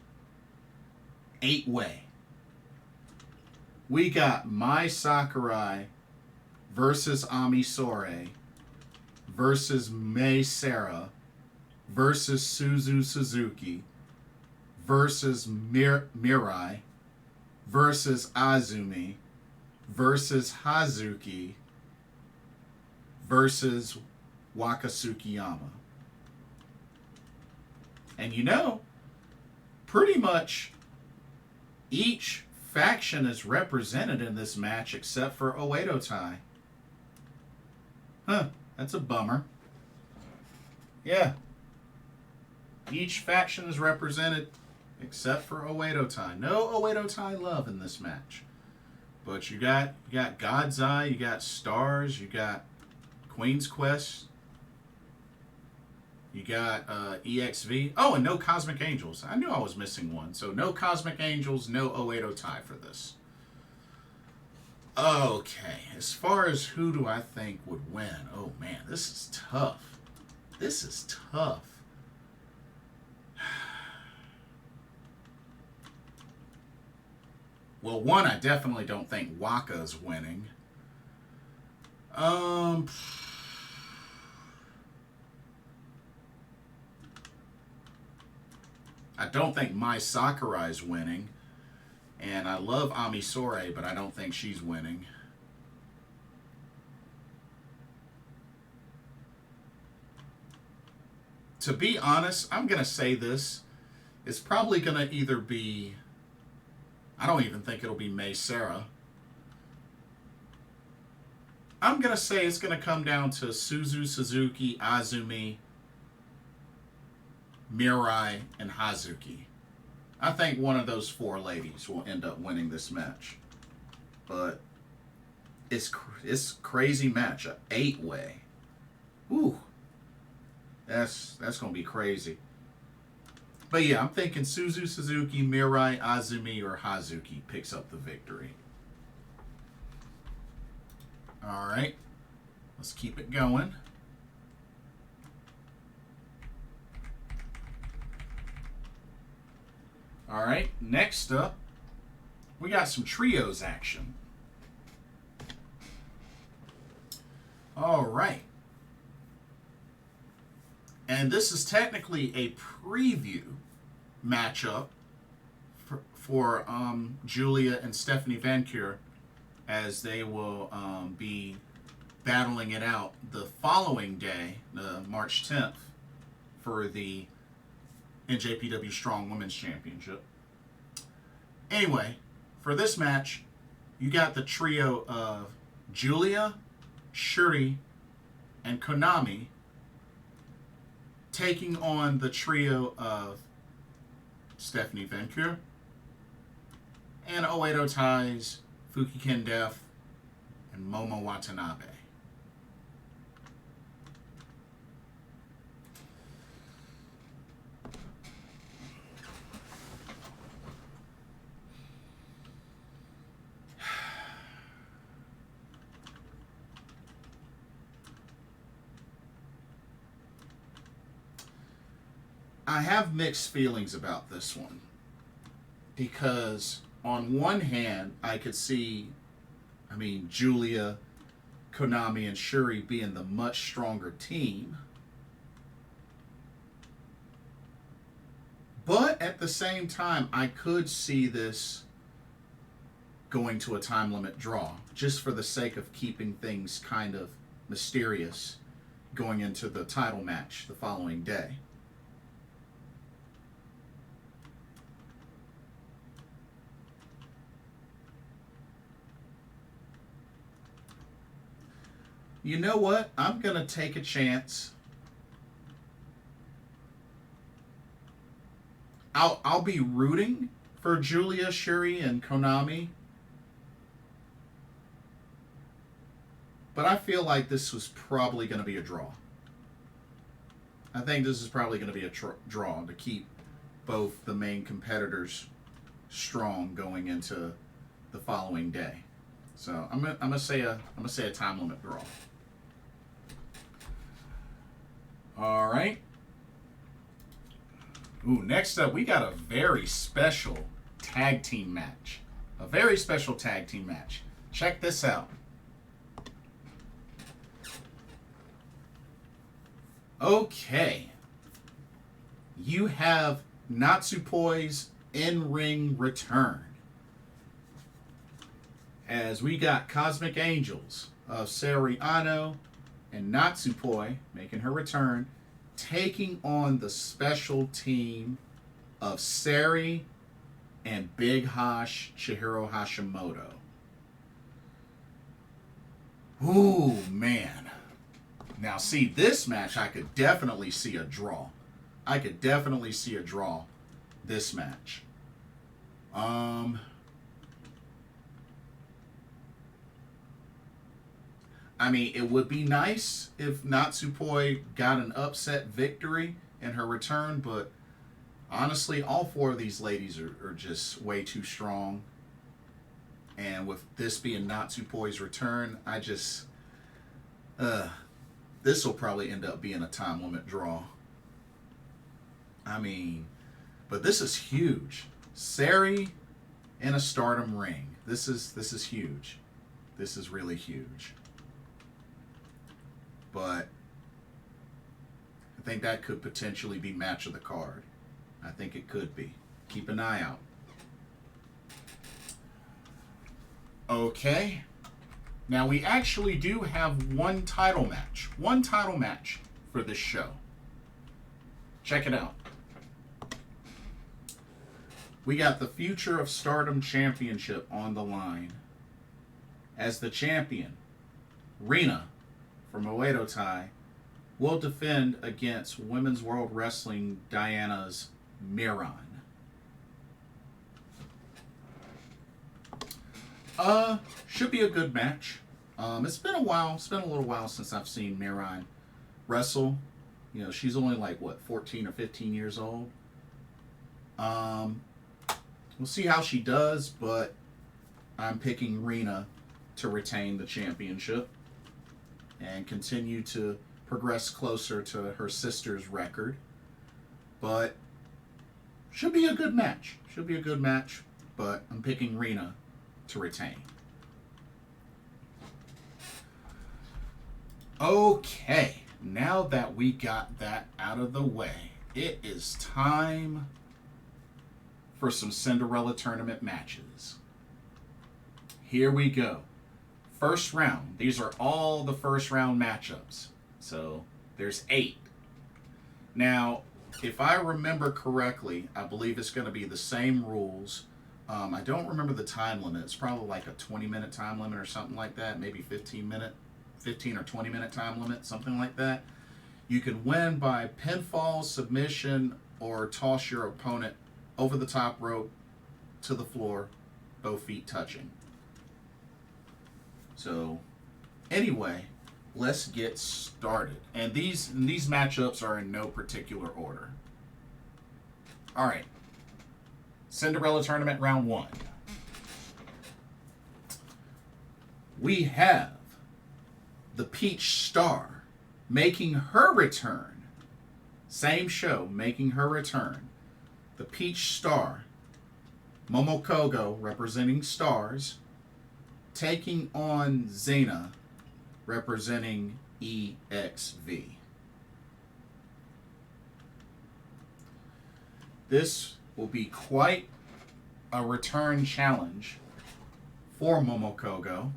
8-way. We got Mai Sakurai versus Ami Sourei versus Mei Sarah versus Suzu Suzuki versus Mirai versus Azumi versus Hazuki versus Wakasukiyama. And you know, pretty much each faction is represented in this match except for Oedo Tai. Huh, that's a bummer. Yeah. Each faction is represented except for Oedo Tai. No Oedo Tai love in this match. But you got God's Eye, you got Stars, you got Queen's Quest, you got EXV. Oh, and no Cosmic Angels. I knew I was missing one. So no Cosmic Angels, no Oedo Tai for this. Okay, as far as who do I think would win? Oh man, this is tough. This is tough. Well, one, I definitely don't think Waka's winning. I don't think Mai Sakurai's winning. And I love Ami Sourei, but I don't think she's winning. To be honest, I'm going to say this. It's probably going to either be... I don't even think it'll be Mei Sarah. I'm going to say it's going to come down to Suzu Suzuki, Azumi, Mirai, and Hazuki. I think one of those four ladies will end up winning this match. But it's crazy match. An 8-way. Ooh. That's going to be crazy. But yeah, I'm thinking Suzu Suzuki, Mirai, Azumi, or Hazuki picks up the victory. Alright. Let's keep it going. Alright, next up, we got some trios action. Alright. And this is technically a preview matchup for Julia and Stephanie Vancure, as they will be battling it out the following day, March 10th, for the NJPW Strong Women's Championship. Anyway, for this match, you got the trio of Julia, Shuri, and Konami taking on the trio of Stephanie Vancure and Oedo Tai's Fukiken Def and Momo Watanabe. I have mixed feelings about this one, because on one hand, I could see, Julia, Konami, and Shuri being the much stronger team. But at the same time, I could see this going to a time limit draw, just for the sake of keeping things kind of mysterious going into the title match the following day. You know what? I'm going to take a chance. I'll be rooting for Julia, Shuri, and Konami. But I feel like this was probably going to be a draw. I think this is probably going to be a draw to keep both the main competitors strong going into the following day. So I'm gonna say a time limit draw. All right. Ooh, next up, we got a very special tag team match. A very special tag team match. Check this out. Okay. You have Natsupoi's in-ring return. As we got Cosmic Angels of Seriano and Natsupoi making her return, taking on the special team of Sari and Big Hash Chihiro Hashimoto. Ooh, man. Now, see, this match, I could definitely see a draw. I could definitely see a draw this match. I mean, it would be nice if Natsupoi got an upset victory in her return, but honestly, all four of these ladies are just way too strong. And with this being Natsupoi's return, I just... this will probably end up being a time limit draw. I mean, but this is huge. Sari in a Stardom ring. This is huge. This is really huge. But I think that could potentially be match of the card. I think it could be. Keep an eye out. Okay. Now we actually do have one title match. One title match for this show. Check it out. We got the Future of Stardom Championship on the line. As the champion, Rina from Oedo Tai will defend against Women's World Wrestling Diana's Miran. Should be a good match. It's been a while. It's been a little while since I've seen Miran wrestle. You know, she's only like, what, 14 or 15 years old. We'll see how she does, but I'm picking Rina to retain the championship and continue to progress closer to her sister's record. But should be a good match. Should be a good match, but I'm picking Rina to retain. Okay, now that we got that out of the way, it is time for some Cinderella Tournament matches. Here we go. First round. These are all the first round matchups. So there's 8. Now, if I remember correctly, I believe it's going to be the same rules. I don't remember the time limit. It's probably like a 20-minute time limit or something like that. Maybe 15 or 20-minute time limit, something like that. You can win by pinfall, submission, or toss your opponent over the top rope to the floor, both feet touching. So, anyway, let's get started. And these matchups are in no particular order. All right. Cinderella Tournament Round 1. We have the Peach Star making her return. Same show, making her return. The Peach Star, Momokogo, representing Stars, taking on Xena, representing EXV. This will be quite a return challenge for Momokogo.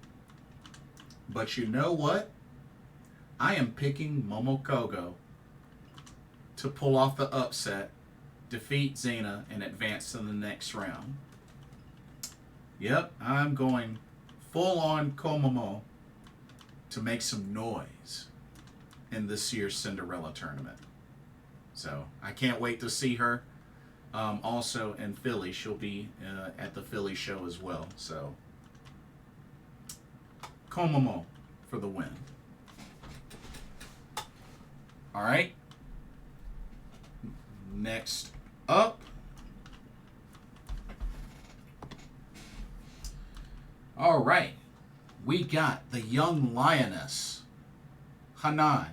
But you know what? I am picking Momokogo to pull off the upset, defeat Xena, and advance to the next round. Yep, I'm going full-on Komomo to make some noise in this year's Cinderella Tournament. So, I can't wait to see her. Also in Philly, she'll be at the Philly show as well. So, Komomo for the win. All right. Next up. All right. We got the young lioness, Hanan,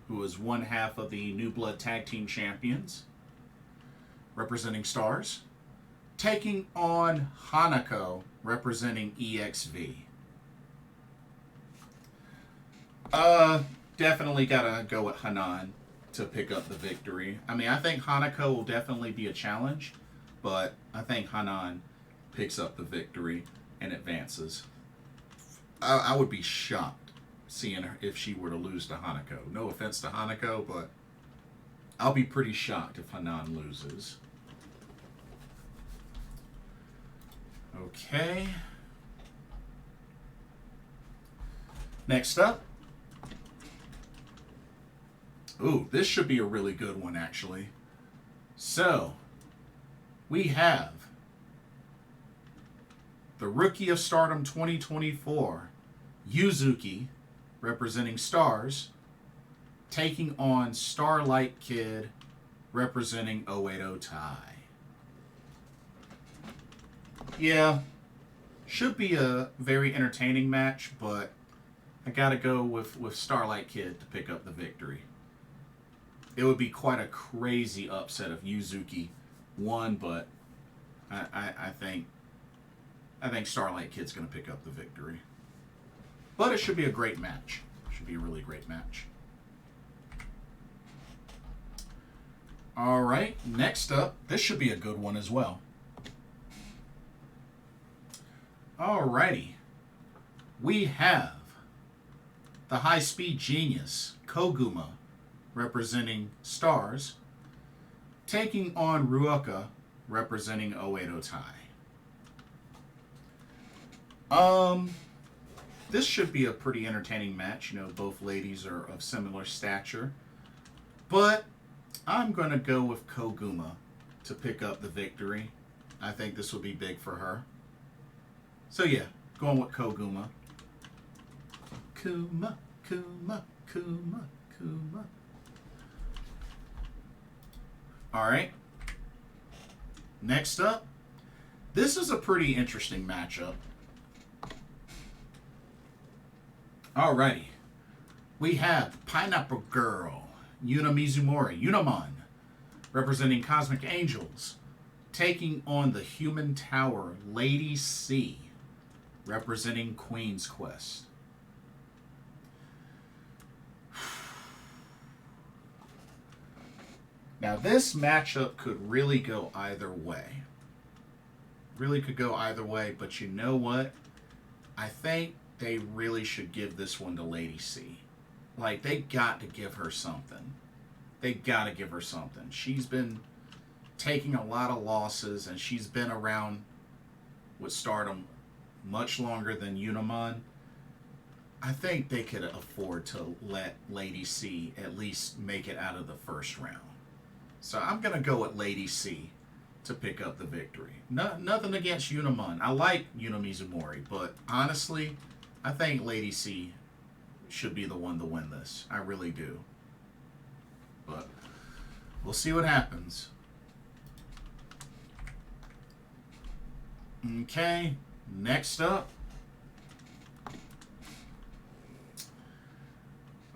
who is one half of the New Blood Tag Team Champions, representing Stars, taking on Hanako, representing EXV. Definitely gotta go with Hanan to pick up the victory. I mean, I think Hanako will definitely be a challenge, but I think Hanan picks up the victory and advances. I would be shocked seeing her if she were to lose to Hanako. No offense to Hanako, but I'll be pretty shocked if Hanan loses. Okay. Next up. Ooh, this should be a really good one, actually. So, we have the Rookie of Stardom 2024, Yuzuki, representing Stars, taking on Starlight Kid, representing Oedo Tai. Yeah, should be a very entertaining match, but I gotta go with Starlight Kid to pick up the victory. It would be quite a crazy upset if Yuzuki won, but I think Starlight Kid's going to pick up the victory. But it should be a great match. It should be a really great match. All right, next up, this should be a good one as well. All righty, we have the high-speed genius Koguma, representing Stars, taking on Ruoka, representing Oedo Tai. This should be a pretty entertaining match. You know, both ladies are of similar stature. But I'm going to go with Koguma to pick up the victory. I think this will be big for her. So yeah, going with Koguma. Kuma, Kuma, Kuma, Kuma. All right. Next up, this is a pretty interesting matchup. Alrighty. We have Pineapple Girl, Yuna Mizumori, Unamon, representing Cosmic Angels, taking on the Human Tower, Lady C, representing Queen's Quest. Now, this matchup could really go either way. Really could go either way, but you know what? I think they really should give this one to Lady C. Like, they got to give her something. They got to give her something. She's been taking a lot of losses, and she's been around with Stardom much longer than Unamon. I think they could afford to let Lady C at least make it out of the first round. So I'm going to go with Lady C to pick up the victory. Nothing against Unamon. I like Yuna Mizumori, but honestly, I think Lady C should be the one to win this. I really do. But we'll see what happens. Okay, next up.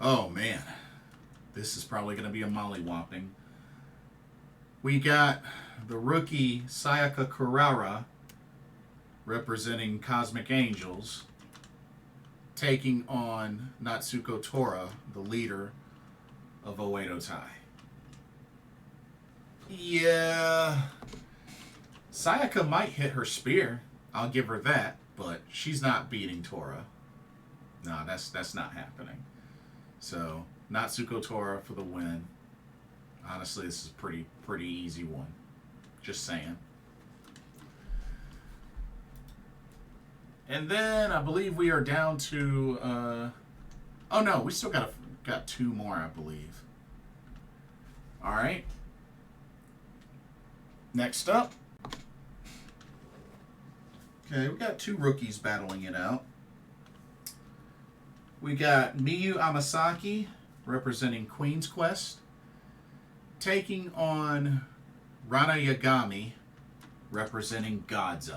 Oh man, this is probably going to be a mollywhopping. We got the rookie Sayaka Kurara, representing Cosmic Angels, taking on Natsuko Tora, the leader of Oedo Tai. Yeah, Sayaka might hit her spear. I'll give her that, but she's not beating Tora. No, that's not happening. So Natsuko Tora for the win. Honestly, this is a pretty easy one. Just saying. And then I believe we are down to oh no, we still got two more, I believe. All right. Next up. Okay, we got two rookies battling it out. We got Miyu Amasaki, representing Queen's Quest, taking on Rana Yagami, representing God's Eye.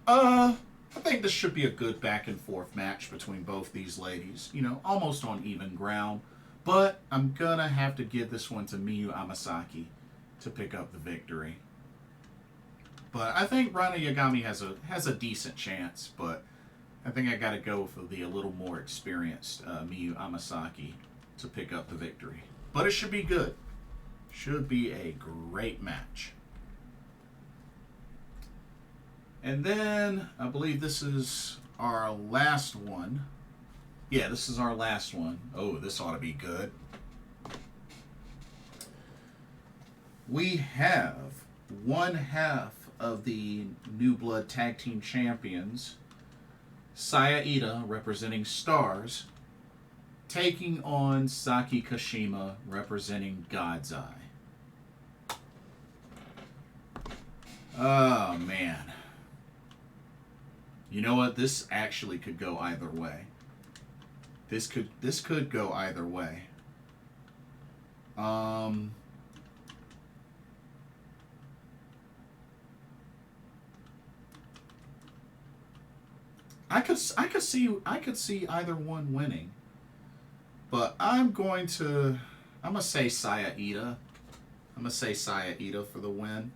I think this should be a good back and forth match between both these ladies. You know, almost on even ground. But I'm going to have to give this one to Miyu Amasaki to pick up the victory. But I think Rana Yagami has a decent chance, but I think I got to go for the a little more experienced Miyu Amasaki to pick up the victory. But it should be good. Should be a great match. And then I believe this is our last one. Yeah, this is our last one. Oh, this ought to be good. We have one half of the New Blood Tag Team Champions, Saya Ida, representing Stars, taking on Saki Kashima, representing God's Eye. Oh, man. You know what? This actually could go either way. This could go either way. I could see either one winning, but I'm gonna say Saya Ida. I'm gonna say Saya Ida for the win.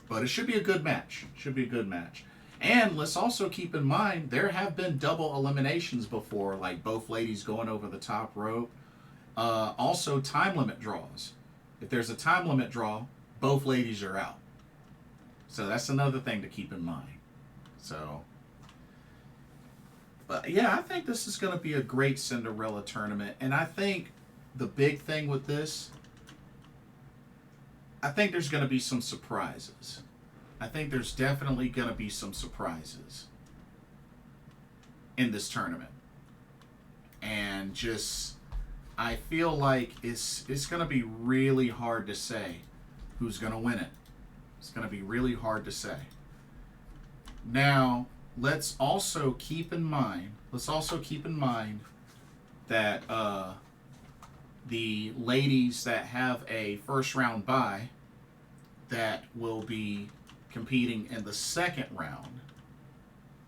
But it should be a good match. Should be a good match. And let's also keep in mind there have been double eliminations before, like both ladies going over the top rope. Also time limit draws. If there's a time limit draw, both ladies are out. So that's another thing to keep in mind. So, but yeah, I think this is going to be a great Cinderella tournament. And I think the big thing with this, I think there's going to be some surprises. I think there's definitely going to be some surprises in this tournament. And just, I feel like it's going to be really hard to say who's going to win it. It's going to be really hard to say. Now, let's also keep in mind that the ladies that have a first round bye that will be competing in the second round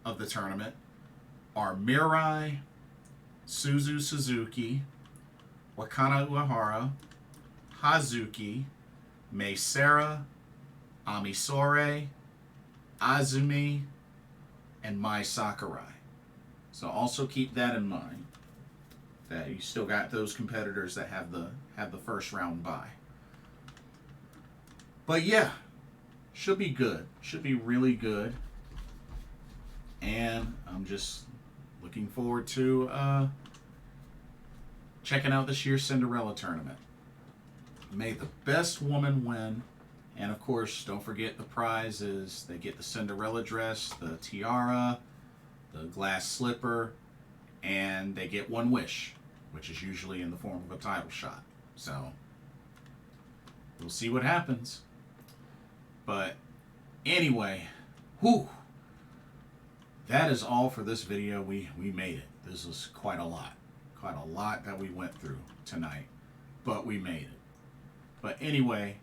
of the tournament are Mirai, Suzu Suzuki, Wakana Uehara, Hazuki, Mei Sara, Amisore, Azumi, and Mai Sakurai. So also keep that in mind, that you still got those competitors that have the first round bye. But yeah, should be good. Should be really good. And I'm just looking forward to checking out this year's Cinderella tournament. May the best woman win. And of course, don't forget the prize is they get the Cinderella dress, the tiara, the glass slipper, and they get one wish, which is usually in the form of a title shot. So we'll see what happens. But anyway, whew, that is all for this video. We made it. This was quite a lot that we went through tonight, but we made it. But anyway,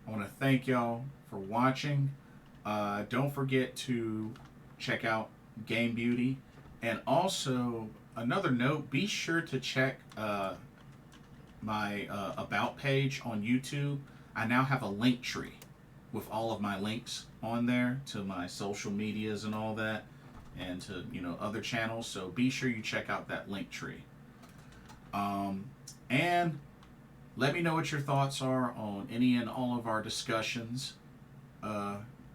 I want to thank y'all for watching. Don't forget to check out Game Beauty. And also, another note, be sure to check my About page on YouTube. I now have a link tree with all of my links on there to my social medias and all that, and to other channels. So be sure you check out that link tree. And let me know what your thoughts are on any and all of our discussions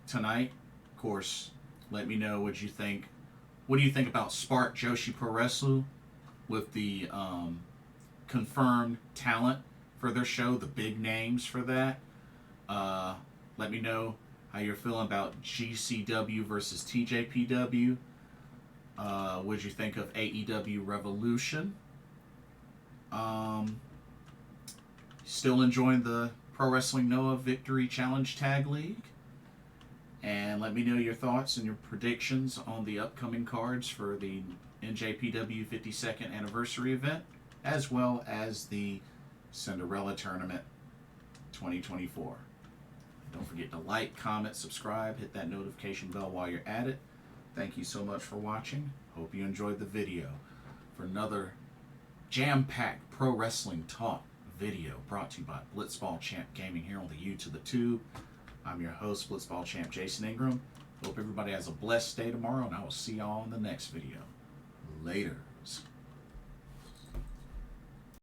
tonight. Of course, let me know what you think. What do you think about Spark Joshi Pro Wrestling with the confirmed talent for their show, the big names for that? Let me know how you're feeling about GCW versus TJPW. What did you think of AEW Revolution? Still enjoying the Pro Wrestling Noah Victory Challenge Tag League? And let me know your thoughts and your predictions on the upcoming cards for the NJPW 52nd Anniversary event, as well as the Cinderella Tournament 2024. Don't forget to like, comment, subscribe, hit that notification bell while you're at it. Thank you so much for watching. Hope you enjoyed the video. For another jam-packed pro wrestling talk video brought to you by Blitzball Champ Gaming here on the U to the Tube. I'm your host, Blitzball Champ Jason Ingram. Hope everybody has a blessed day tomorrow, and I will see y'all in the next video. Laters.